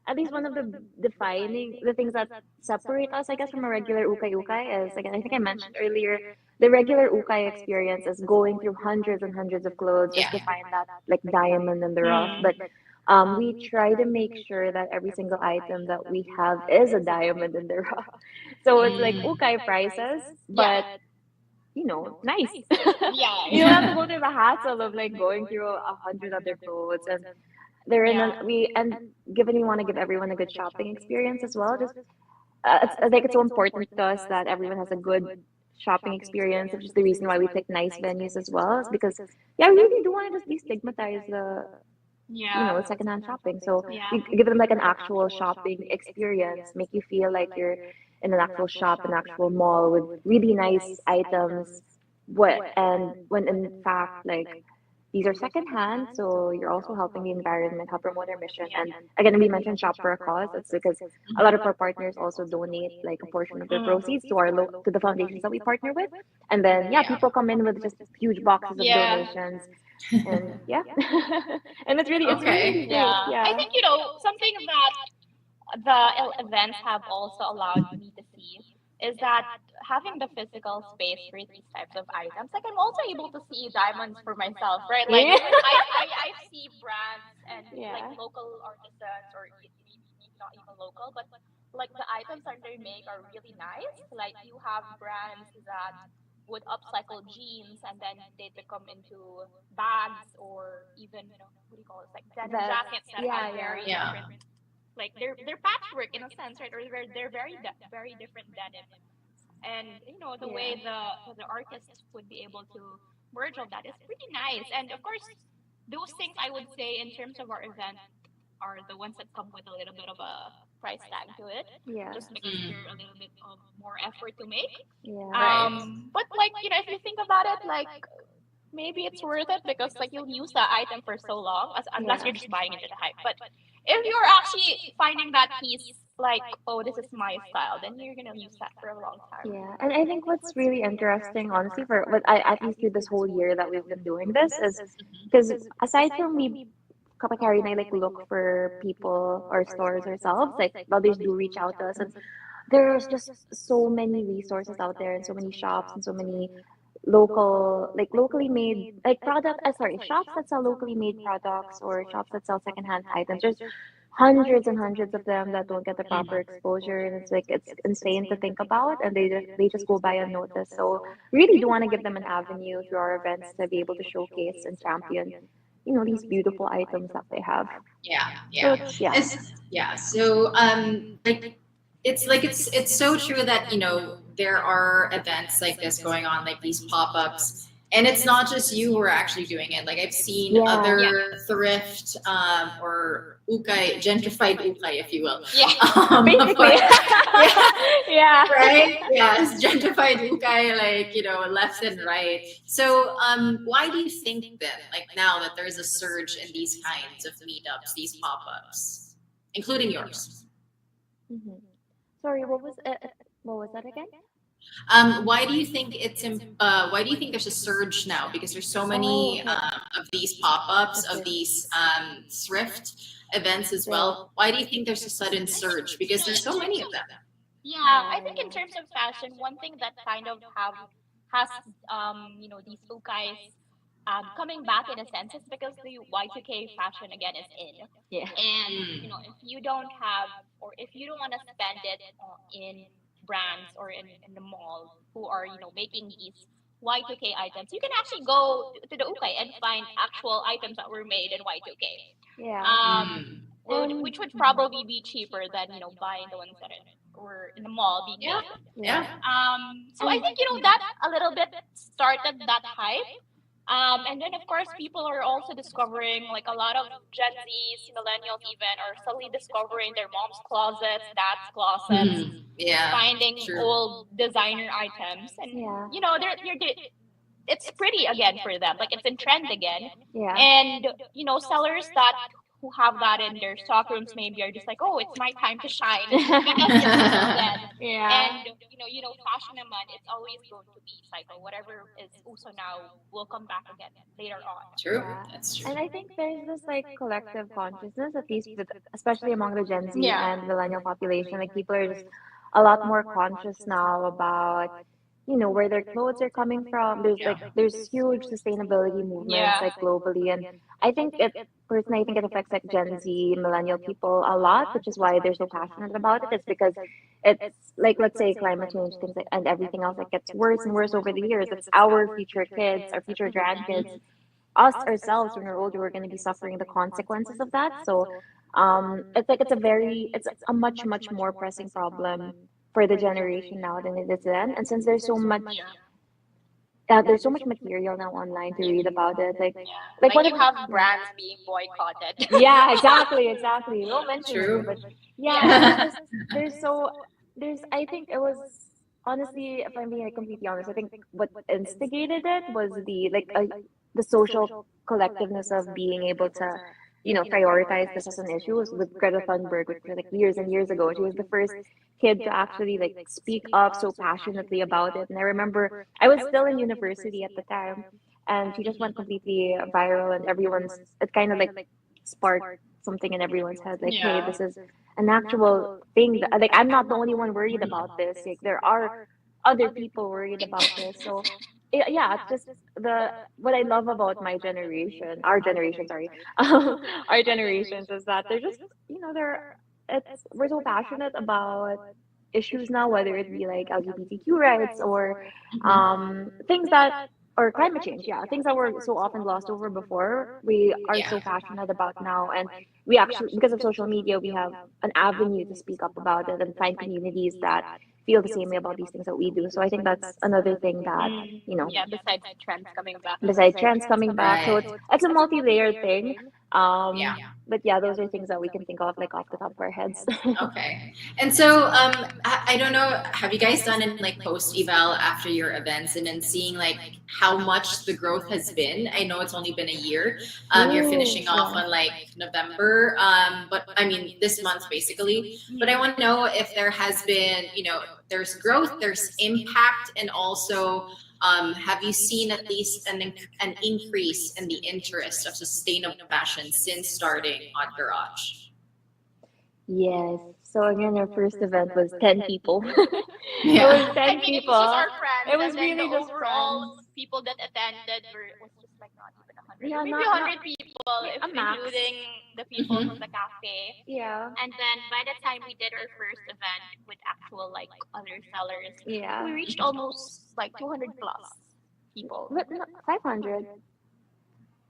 at least one of the things that separate us, I guess, from a regular ukay is, again, I think I mentioned earlier, the regular ukay experience is going through hundreds and hundreds of clothes just to Yeah. find that like diamond in the rough. Mm. But we try to make sure that every single item that we have is a diamond in the rough. So it's like Mm. ukay prices, Yeah. but nice. Yeah. You don't have to go through the hassle of like going through 100 other clothes, and they're in Yeah. and given we want to give everyone a good shopping experience as well, just I think it's so important to us that everyone has a good shopping experience, which is the reason why we pick nice venues as well, is because yeah, we really do want to just destigmatize the Yeah. secondhand shopping. So Yeah. we give them like an actual shopping experience, make you feel like you're in an actual shop, an actual mall with really nice items. And when in fact, like, these are secondhand, so you're also helping the environment, help promote our mission. And again, we mentioned shop for a cause. It's because a lot of our partners also donate like a portion of their proceeds to to the foundations that we partner with. And then yeah, people come in with just huge boxes of Yeah. donations, and yeah, and it's really Okay. great. Yeah. I Yeah. think, something that the events have also allowed me to see is that having the physical space for these types of items, like I'm also able to see diamonds for myself, right? Like Yeah. I see brands and Yeah. like local artisans, or maybe not even local, but like the items that they make are really nice. Like you have brands that would upcycle jeans and then they become into bags, or even, what do you call it, like denim That's jackets that yeah, have very Yeah. different, like they're patchwork in a sense, right? Or they're very different denim, and the way the artists would be able to merge all that is pretty nice. And of course, those things I would say in terms of our event are the ones that come with a little bit of a price tag to it, yeah, just because Mm. they're a little bit of more effort to make. yeah. Right. But like, if you think about it, like maybe it's worth it because like you'll use that item for so long, unless Yeah. you're just buying into the hype. But if you're actually finding that piece, like, oh, this is my style, then you're gonna use that for a long time. Yeah, and I think what's really interesting, honestly, for what I at least through this whole year that we've been doing this, is because aside from me, Kapakari and I like look for people or stores ourselves, like others do reach out to us, and there's just so many resources out there, and so many shops, and so many locally made like shops that sell locally made products, or shops that sell secondhand items. There's hundreds and hundreds of them that don't get the proper exposure, and it's like it's insane to think about, and they just go by unnoticed. So really do want to give them an avenue through our events to be able to showcase and champion these beautiful items that they have. Yeah. So Yeah. yeah. Yeah. So like it's so true that there are events like this going on, like these pop-ups, and it's not just you who are actually doing it. Like I've seen Yeah. other thrift or gentrified ukay, if you will. Yeah. Basically. But- Yeah. right? Yes, gentrified ukay, like left and right. So why do you think then, like now that there's a surge in these kinds of meetups, these pop-ups, including yours? Mhm. Sorry, what was that again? Why do you think why do you think there's a surge now? Because there's so many Oh, okay. of these pop-ups, of Okay. these thrift events as well. Why do you think there's a sudden surge? Because there's so many of them. Yeah, I think in terms of fashion, one thing that kind of has these ukays coming back in a sense is because the Y2K fashion again is in. Yeah. And if you don't have, or if you don't want to spend it in brands or in the mall who are making these Y2K items, you can actually go to the ukay and find actual items that were made in Y2K. Yeah. Which would probably be cheaper than buying the ones that were in the mall being Yeah. made. Yeah. So I think that a little bit started that hype. And then of course people are also discovering, like a lot of Gen Zs, millennials even, are suddenly discovering their mom's closets, dad's closets, Yeah. finding True. old designer items, and Yeah. they're it's pretty again for them, like it's in trend again. Yeah. And sellers that who have that in their stockrooms maybe are just like, oh, it's my time to shine because it's just then. Yeah. And fashion naman, it's always going to be cycle. Whatever is also now will come back again later on. True. Yeah. That's true. And I think there's this like collective consciousness, at least with, especially among the Gen Z Yeah. and millennial population. Like people are just a lot more conscious now about, where their clothes are coming from. There's huge sustainability movements Yeah. like globally, and I think it personally, I think it affects like Gen Z, millennial people a lot, which is why they're so passionate about it. It's because it's like, let's say climate change, things like, and everything else that gets worse and worse over the years. It's our future kids, our future grandkids, us ourselves when we're older, we're going to be suffering the consequences of that. So it's like it's a much more pressing problem for the generation now than it is then. And since there's so much material now online to read about it, like Like one you of have brands being boycotted. yeah, exactly. We won't mention True. it, but yeah, there's I think it was honestly, if I'm being like completely honest, I think what instigated it was the social collectiveness of being able to, prioritize this as an issue was with Greta Thunberg, which was like years and years ago. She was the first kid to actually like speak up so passionately about it. And I remember I was still in university at the time, and she just went completely viral, and it kind of like sparked something in everyone's head, like, hey, Yeah. this is an actual thing that, like, I'm not the only one worried about this. Like, there are other people worried about this. So yeah, it's just what I love about my generation, our generation, sorry, our generations, is that they're just, we're so passionate about issues now, whether it be like LGBTQ rights or things that, or climate change, yeah, things that were so often glossed over before, we are Yeah. so passionate about now. And we actually, because of social media, we have an avenue to speak up about it and find communities that feel the same way about these things that we do. So I think that's another thing that, Yeah, besides trends coming back. besides trends coming back. So Right. it's a multi-layered thing. Yeah. But yeah, those are things that we can think of like off the top of our heads. Okay. And so I don't know, have you guys done any like post eval after your events and then seeing like how much the growth has been? I know it's only been a year. You're finishing off on like November, but I mean this month basically. But I want to know if there has been, there's growth, there's impact, and also have you seen at least an increase in the interest of sustainable fashion since starting Odd Garage? Yes. So again, our first event was 10 people. Yeah. It was 10 I mean, people. it was just our friends. It was and then really the just overall friends. people that attended was just like not even 100. Yeah, Maybe not 100 people, yeah, if a max. including the people Mhm. from the cafe. Yeah. And then by the time we did our first event with actual like other sellers, Yeah. we reached almost like 200 plus people. But no, 500.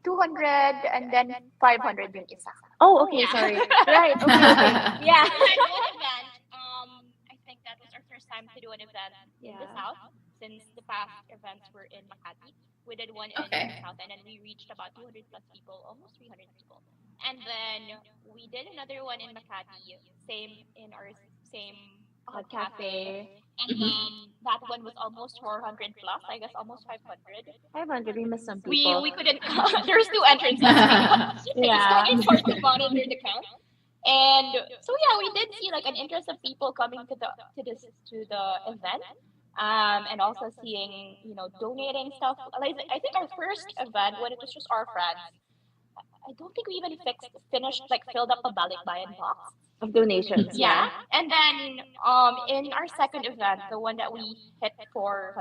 200 and then 500 yung isa. Oh, okay, Yeah. sorry. Right. Okay. Yeah. We had one event. I think that was our first time to do an event in the Yeah. south, since the past events were in Makati. We did one in Okay. the south, and then we reached about 200 plus people, almost 300 people. And then we did another one in Makati, same in our same Hot cafe. cafe. And then that one was almost 400 plus, I guess almost 500. 500. We missed some We people. couldn't count. There's two entrances. It's kind of hard to monitor the count. And so yeah, we did see like an interest of people coming to the event, and also seeing donating stuff. Like I think our first event when it was just our friends, I don't think we even finished like filled up a balikbayan box. Of donations. Yeah, and then in our second event, the one that we hit 400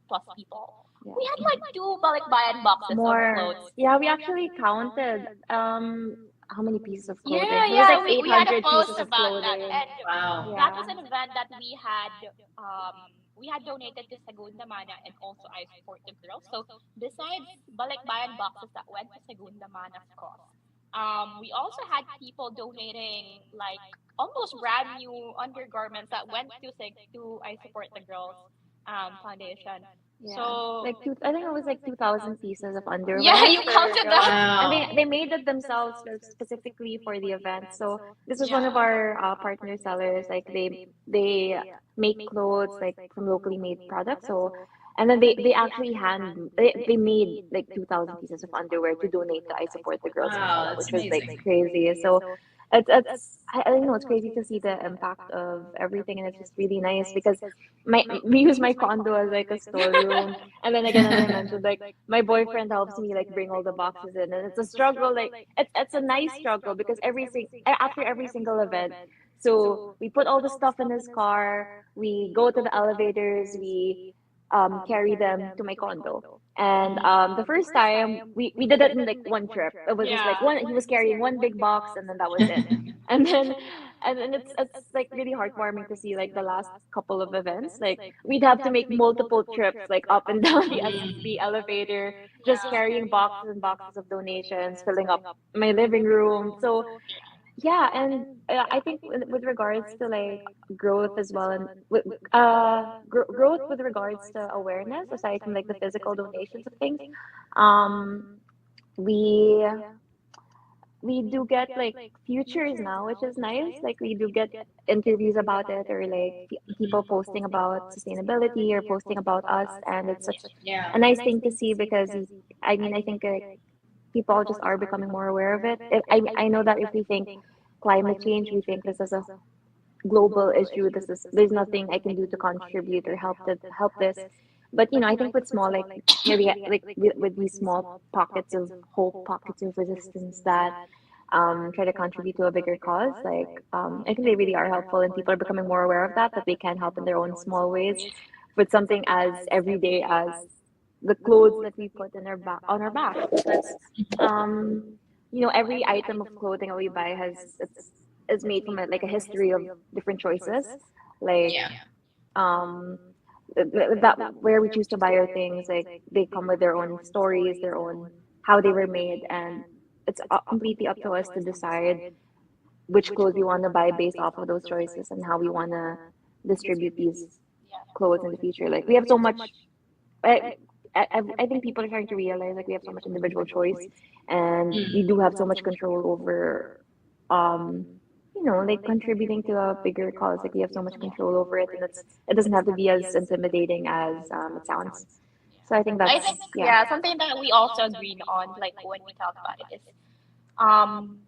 plus people, Yeah. we had like two balikbayan boxes of More. clothes. Yeah, we actually counted how many pieces of clothing. Yeah, It was yeah, like we had a 800 post pieces of about that, clothing. and Wow. that was an event that we had donated to Segunda Mana, and also I support the girls. So besides balikbayan boxes that went to Segunda Mana's cause, we also had people donating like almost brand new undergarments that went to I support the girls foundation. Yeah. So Like I think it was like 2,000 pieces of underwear. yeah, you for counted girls. that. And Wow. they made it themselves specifically for the event. So this was one of our partner sellers. Like they make clothes like from locally made products. So And then they actually they made like 2,000 pieces of underwear to donate to I Support the Girls in Wow, Need, that's which was like amazing. crazy. So I don't know, it's crazy to see the impact of everything, and it's just really nice because we use my condo as like a storeroom, and then again, as I mentioned, like my boyfriend helps me like bring all the boxes in, and it's a struggle. Like it's a nice struggle because after every single event, so we put all the stuff in his car, we go to the elevators, we carry them to my condo. And the first time we did it in like one trip. It was just like Yeah. one he was carrying one big box and then that was it. And then it's like really heartwarming to see like the last couple of events. Like we'd have to make multiple trips like up and down the elevator, just carrying boxes and boxes of donations, filling up my living room. So yeah, and I think with regards to like growth as well, and growth with regards to awareness, aside from like the physical donations of things, um, we we do get like futures now, which is nice. Like we do get interviews about it, or like people posting about sustainability or posting about us, and it's such Yeah. a nice thing to see because I mean, I think people just are becoming more aware of it. I know that if we think climate change, we think this is a global issue. There's nothing I can do to contribute or help this. But I think with small like maybe like with these small pockets of hope, pockets of resistance that try to contribute to a bigger cause, like I think they really are helpful, and people are becoming more aware of that they can help in their own small ways with something as everyday as the clothes that we put in our back on our back, because um every item of clothing that we buy is made from like a history of different choices, like Yeah. um that where we choose to buy our things, like they come with their own stories, their own how they were made, and it's completely up to us to decide which clothes we want to buy based off of those choices and how we want to distribute these clothes in the future. Like we have so much I, I think people are starting to realize like we have so much individual choice, and we do have so much control over um like contributing to a bigger cause. Like we have so much control over it, and it doesn't have to be as intimidating as it sounds. So I think I think, that's yeah. yeah, something that we also agreed on, like when we talk about it, is um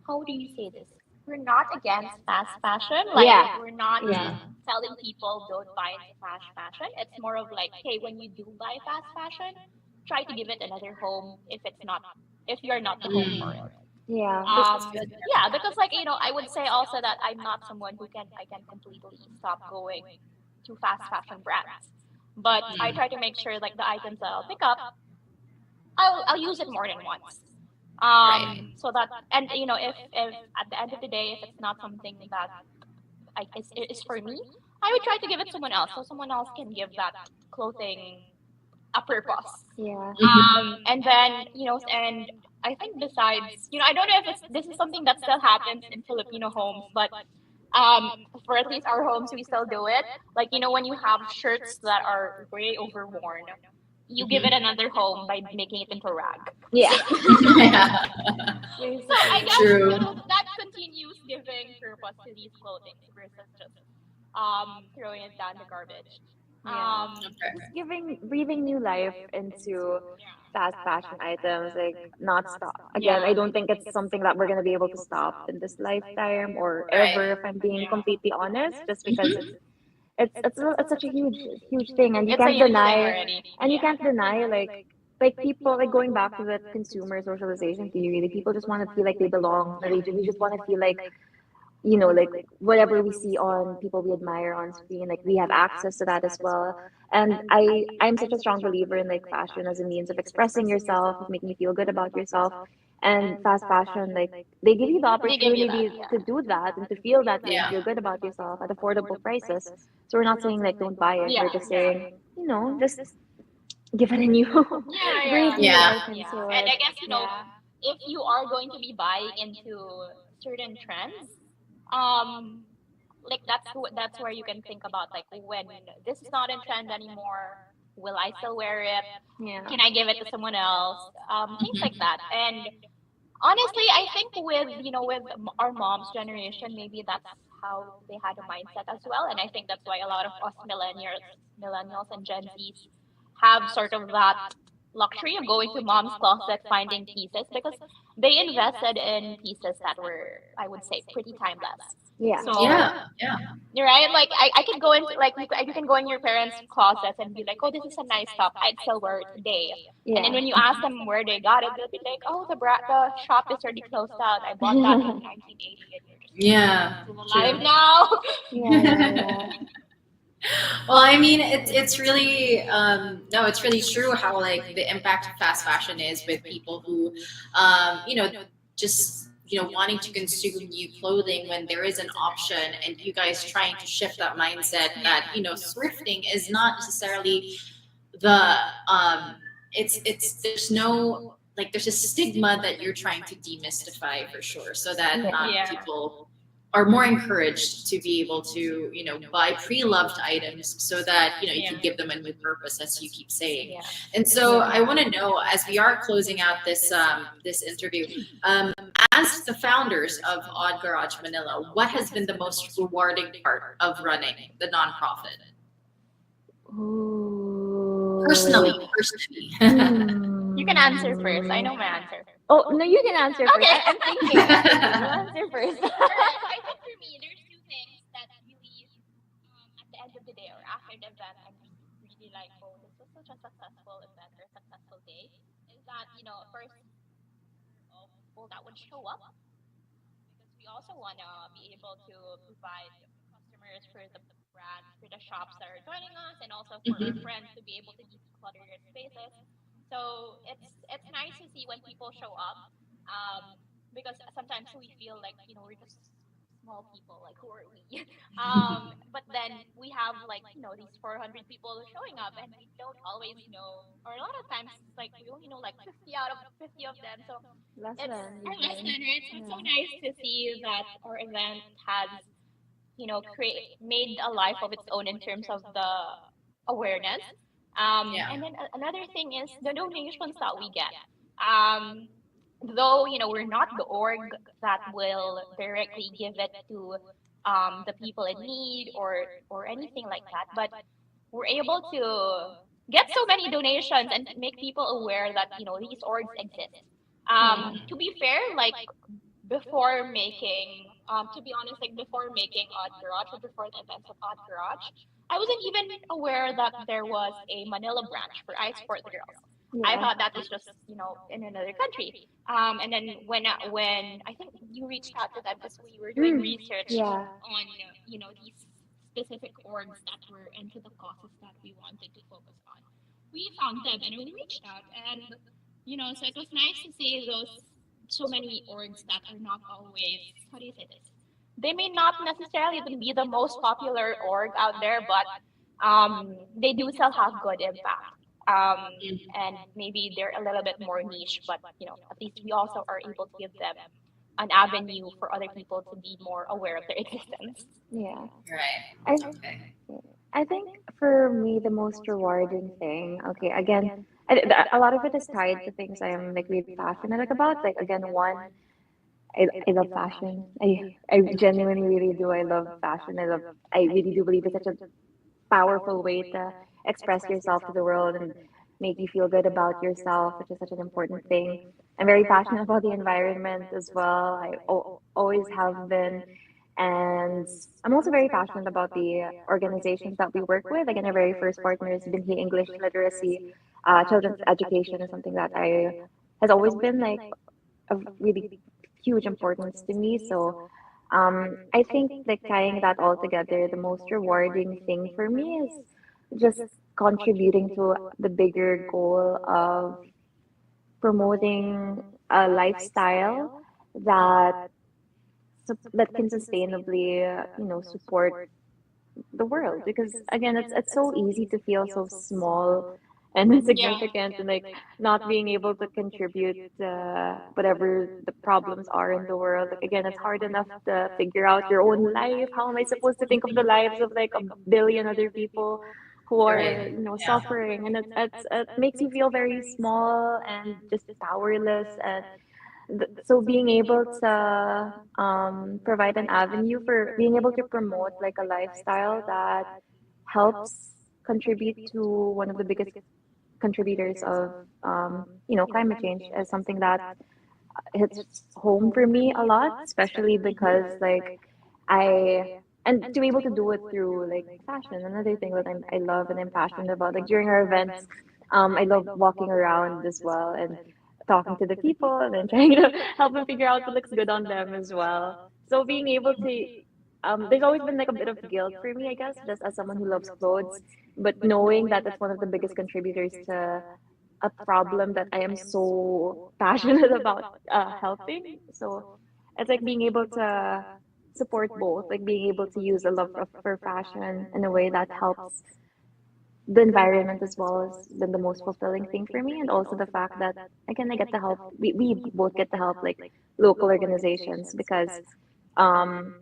how do you say this? We're not against fast fashion. Like Yeah. we're not Yeah. telling people don't buy into fast fashion. It's more of like, hey, when you do buy fast fashion, try to give it another home if you're not the home for it. Yeah. That's good. Yeah, because like I would say also that I'm not someone who can I can completely stop going to fast fashion brands, but I try to make sure like the items that I'll pick up, I'll use it more than once. Right. So that, and if at the end of the day, if it's not something that is for me, I would try to give it to someone else, so someone else can give that clothing a purpose. Yeah. And then and I think besides, I don't know if this is something that still happens in Filipino homes, but for at least our homes, we still do it. Like when you have shirts that are way overworn, you give it another home by making it into rag. Yeah. Yeah. So I guess True. that continues giving purpose to these clothing versus just throwing it down the garbage. Yeah. Okay. Just breathing new life into fast fashion items, like not stop. Again, I don't think it's something that we're gonna be able to stop in this lifetime or Right. ever, if I'm being completely honest, just because it's such a huge thing, and you It's a can't huge thing deny, already. like people like going back to the consumer socialization theory, like people just want to feel like they belong. We just want to feel like like whatever we see on people we admire on screen, like we have access to that as well. And I'm such a strong believer in like fashion as a means of expressing yourself, of making you feel good about yourself. And fast fashion, like they give you the They give you that, opportunity yeah. to do that and to feel that way and Yeah. feel good about yourself at affordable prices. So we're not saying like don't buy it. We're just saying, just give it a new breathe new Yeah. life into And it. I guess, Yeah. if you are going to be buying into certain trends, um, like that's where you can think about like when this is not in trend anymore, will I still wear it? Yeah. Can I give it to someone else? Things like that. And honestly, I think with with our mom's generation, maybe that's how they had a mindset as well. And I think that's why a lot of us millennials and Gen Zs have sort of that luxury of going to mom's closet finding pieces because they invested in pieces that were, I would say, pretty timeless. Yeah. So Yeah. you're right. Like I can go into like you can go in your parents' closet and be like, oh, this is a nice top. I'd still wear it today. And then Yeah. when you ask them where they got it, they'll be like, oh, the shop is already closed out. I bought that in 1980, and you're just Yeah. still True. alive now. Yeah. Well, I mean, it's really no, it's really true how like the impact of fast fashion is with people who, just wanting to consume new clothing when there is an option, and you guys trying to shift that mindset that thrifting is not necessarily the it's there's no like there's a stigma that you're trying to demystify for sure, so that Yeah. people are more encouraged to be able to buy pre-loved items so that you can give them a new purpose, as you keep saying. Yeah. And so I want to know, as we are closing out this interview, as the founders of Odd Garage Manila, what has been the most rewarding part of running the nonprofit? Ooh. Personally. You can answer first. I know my answer. Oh, no, you can answer first. Okay. I'm thinking. You answer first. Alright, I think for me, there's two things that really, at the end of the day or after the event, I'm just really like, oh, this was such a successful event or successful day. Is that first of people that would show up, because we also want to be able to provide customers for the brand, for the shops that are joining us, and also for our friends to be able to declutter their spaces. So it's nice to see when people show up, because sometimes we feel like we're just small people, like who are we? But then we have like these 400 people showing up, and we don't always know, or a lot of times like we only know like 50 out of 50 of them. So Less it's than. or less than, right? So it's so nice to see that our event has create made a life of its own in terms of the awareness. Yeah. And then another thing is the donations that we get. Though we're not the org that will directly give it to the people in need or anything like that, but we're able to get so many donations and make people aware that these orgs exist. To be fair, like before making to be honest, like before making Odd Garage or before the events of Odd Garage, I wasn't even aware that there was a Manila branch for I Sport the Girls. I thought that was just in another country. And then when I think you reached out to them because we were doing research Yeah. on these specific orgs that were into the causes that we wanted to focus on, we found them and we reached out, and so it was nice to see those so many orgs that are not always, how do you say this? They may not necessarily even be the most popular org out there, but they do still have good impact. And maybe they're a little bit more niche, but at least we also are able to give them an avenue for other people to be more aware of their existence. Yeah. Right. I Okay. I think for me the most rewarding thing. Okay, again, a lot of it is tied to things I am like really passionate about. Like again, one, I love fashion. I genuinely really do. I love fashion. I really do believe it's such a powerful way to express yourself to the world and make you feel good about yourself, which is such an important thing. I'm very passionate about the environment as well. Always have been. And I'm also very passionate about the organizations that we work with. Again, our very first partner has been the English literacy, children's education is something that I has always been like of really huge importance to me. So I think like tying that all together, the most rewarding thing for me is just contributing to the bigger goal of promoting a lifestyle that that can sustainably support the world, because again it's so easy to feel so small and insignificant and like not being able to contribute whatever the problems are in the world. Like again, it's hard enough to figure out your own life. How am I supposed to think of the lives of like a billion other people who are suffering? And it makes you feel very small and just powerless. And So being able to provide an avenue for being able to promote like a lifestyle that helps contribute to one of the biggest contributors of climate change is something that hits home for me a lot, especially because like I and to be able to do it through like fashion. Another thing that I love and I'm passionate about, like during our events, I love walking around as well and talking to the people and then trying to help them figure out what looks good on them as well. So being able to there's always been like a bit of guilt for me, I guess, just as someone who loves clothes, but knowing that it's one of the biggest contributors to a problem that I am so passionate about helping. So it's like being able to support both, like being able to use a love for fashion in a way that helps the environment as well has been the most fulfilling thing for me. And also the fact that again I get to help we both get to help like local organizations because um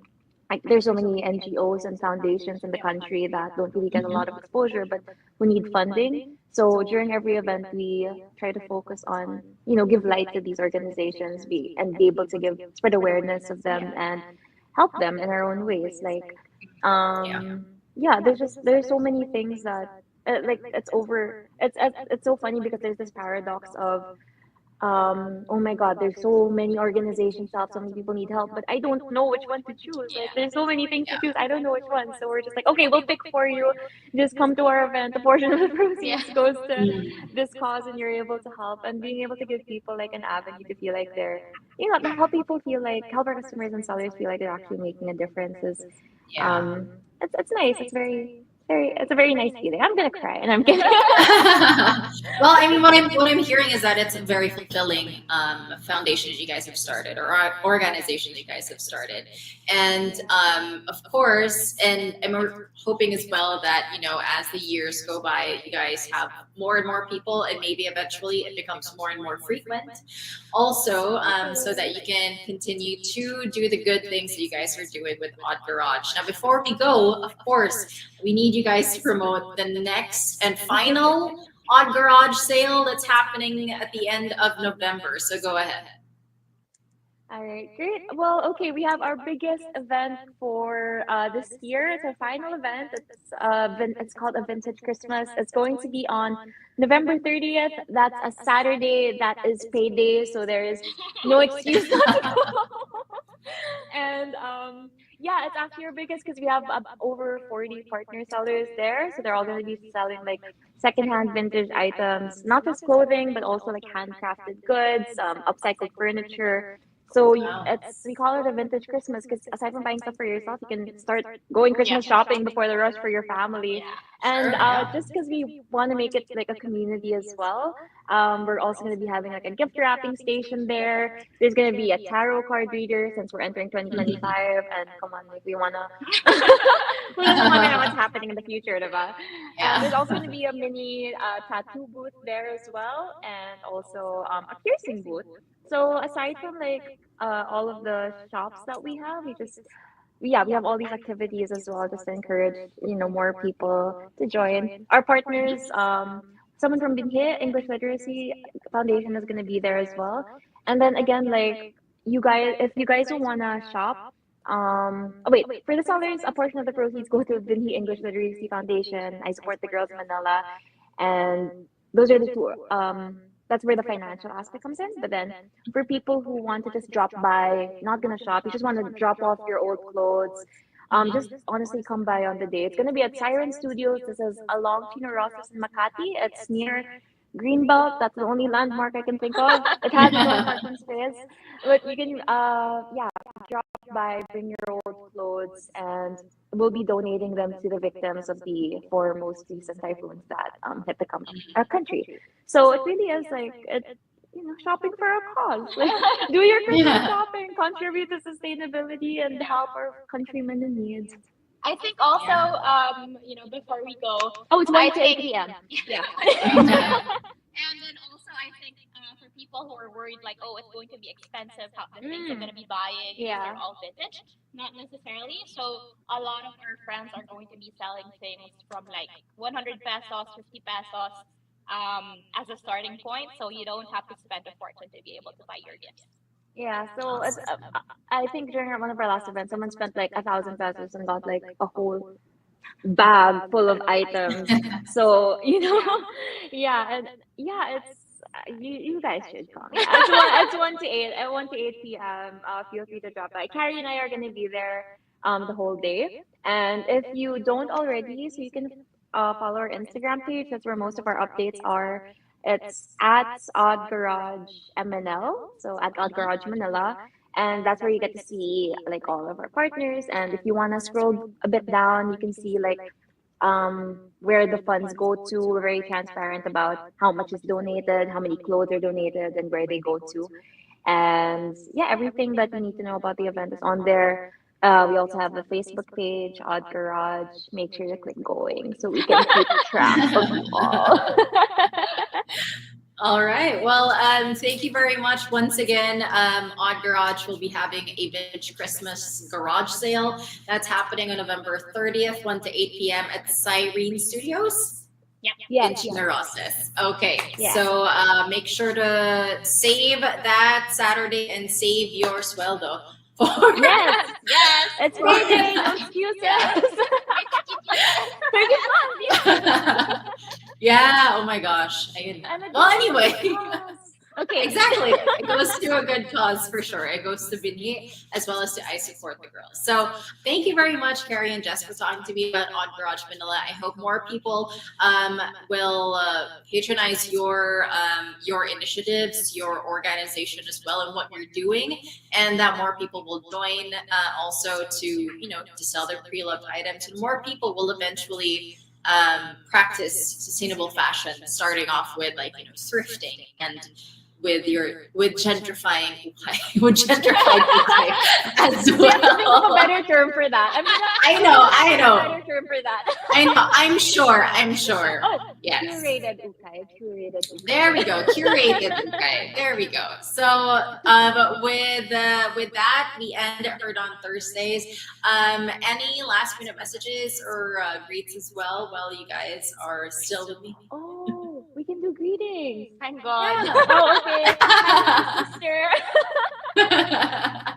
there's so many NGOs and foundations in the country that don't really get a lot of exposure, but who need funding. So during every event, we try to focus on, give light to these organizations, and be able to spread awareness of them and help them in our own ways. Like, Yeah. yeah, there's so many things that like it's so funny because there's this paradox of oh my god, there's so many organizations help, so many people need help, but I don't know which one to choose. Like there's so many things to choose, I don't know which one. So we're just like, okay, we'll pick for you, just come to our event, a portion of the Yeah. proceeds goes to Mm. this cause and you're able to help. And being able to give people like an avenue to feel like they're, help people feel like, help our customers and sellers feel like they're actually making a difference is Yeah. um it's nice, it's very it's a very nice feeling. I'm gonna cry and I'm kidding. Well, I mean, what I'm hearing is that it's a very fulfilling foundation that you guys have started, or organization that you guys have started, and of course, and I'm hoping as well that as the years go by, you guys have more and more people, and maybe eventually it becomes more and more frequent. Also, so that you can continue to do the good things that you guys are doing with Odd Garage. Now, before we go, of course, we need you guys to promote the next and final Odd Garage sale that's happening at the end of November. So go ahead. All right, great. Well, okay, we have our biggest event for this year. It's our final event. It's called a Vintage Christmas. It's going to be on November 30th. That's a Saturday. That is payday, so there is no excuse not to go. And yeah, it's actually our biggest because we have over 40 partner sellers there. So they're all going to be selling like secondhand vintage items, not just clothing, but also like handcrafted goods, upcycled furniture. So Wow. it's we call it a vintage Christmas because aside from buying stuff for yourself, you can start going Christmas shopping before the rush for your family. Yeah. And Sure. Yeah. just because we want to make it like a community as well, we're also going to be having like a gift wrapping station there. There's going to be a tarot card reader since we're entering Mhm. 2025, and come on, like we wanna. Who doesn't want to know what's happening in the future, diba? And there's also Yeah. going to be a mini tattoo booth there as well, and also a piercing booth. So aside from like all of the shops that we have, we have all these activities as well just to encourage more people to join. Our partners, someone from Binhe English Literacy Foundation is going to be there as well. And then again, like you guys, if you guys don't want to shop, oh wait, for the sellers, a portion of the proceeds go to Binhe English Literacy Foundation. I support the Girls in Manila, and those are the two. That's where the financial aspect comes in. But then for people who want to just drop by, not gonna shop, you just want to drop off your old clothes, just honestly come by on the day. It's gonna be at Siren Studios. This is along Chino Rosas in Makati. It's near Greenbelt. That's the only landmark I can think of. It has its own parking space, but you can yeah, drop by, bring your old clothes, and we'll be donating them to the victims of the four most recent typhoons that hit our country. So it really is like it, shopping for a cause. Like do your Christmas Yeah. shopping, contribute to sustainability, and help our countrymen in need. I think also, Yeah. before we go, Oh, it's I 1 to 8 think, p.m. Yeah. and then also I think for people who are worried, like, oh, it's going to be expensive, how the things I'm going to be buying, because Yeah. they're all vintage, not necessarily. So a lot of our friends are going to be selling things from like 100 pesos, 50 pesos, as a starting point, so you don't have to spend a fortune to be able to buy your gifts. Yeah, so it's, I think during one of our last events, someone spent like 1,000 pesos and got like a whole bag full of items. So, yeah, and yeah, it's you guys should come. Yeah, it's 1 to 8 at 1 to 8 p.m. Feel free to drop by. Carrie and I are gonna be there the whole day. And if you don't already, so you can follow our Instagram page. That's where most of our updates are. It's at Odd Garage MNL, so at Odd Garage Manila, and that's where you get to see like all of our partners. And if you want to scroll a bit down, you can see like where the funds go to. We're very transparent about how much is donated, how many clothes are donated, and where they go to. And yeah, everything that you need to know about the event is on there. We also have a Facebook page, Odd Garage. Make sure to click going so we can keep track of you all. All right. Well, thank you very much once again. Odd Garage will be having a vintage Christmas garage sale. That's happening on November 30th, 1 to 8 p.m. at Cyrene Studios in Yes. Chinaroses. Okay. Yeah. So make sure to save that Saturday and save your sueldo. Yes. Yes. It's payday. No excuses. Yeah. Oh my gosh. Well, anyway. Okay. Exactly. It goes to a good cause for sure. It goes to Binhi as well as to I Support the Girls. So thank you very much, Kari and Jess, for talking to me about Odd Garage Manila. I hope more people will patronize your initiatives, your organization as well, and what you're doing, and that more people will join also to sell their pre-loved items, and more people will eventually practice sustainable fashion, starting off with thrifting and with gentrifying with gentrified ukay as We have to think of a well. better term for that. I know. A better term for that. I know. I'm sure. Oh, Yes. curated ukay. Curated ukay. There we go. Curated. Okay. There we go. So with that, we end Heard on Thursdays. Any last minute messages or greets as well while you guys are still with me? Oh, we can do greetings. Thank God. Oh, okay. Hi, sister.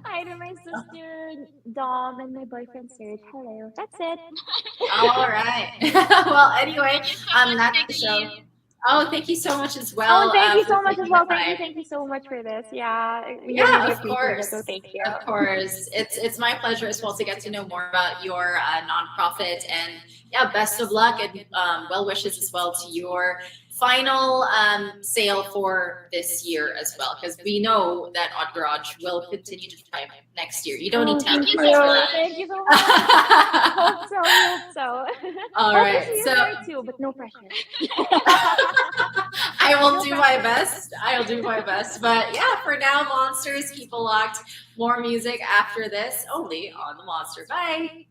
Hi to my sister Dom and my boyfriend Serge. Hello. That's it. All right. Well, anyway, that's the show. Nikki. Oh, thank you so much as well. Oh, thank you for so much as taking well. the time. Thank you so much for this. Yeah, we Yeah, really of appreciate it. course. So thank you. Of course. It's my pleasure as well to get to know more about your nonprofit, and yeah, best of luck and well wishes as well to your final sale for this year as well, because we know that Odd Garage will continue to thrive next year. You don't need to Thank you. advertise for that. Thank you so much. Hope so. Hope so. All Hope right, to see you so- there too, but no pressure. I will do my best. I'll do my best. But yeah, for now, Monsters, keep it locked. More music after this, only on the Monster. Bye.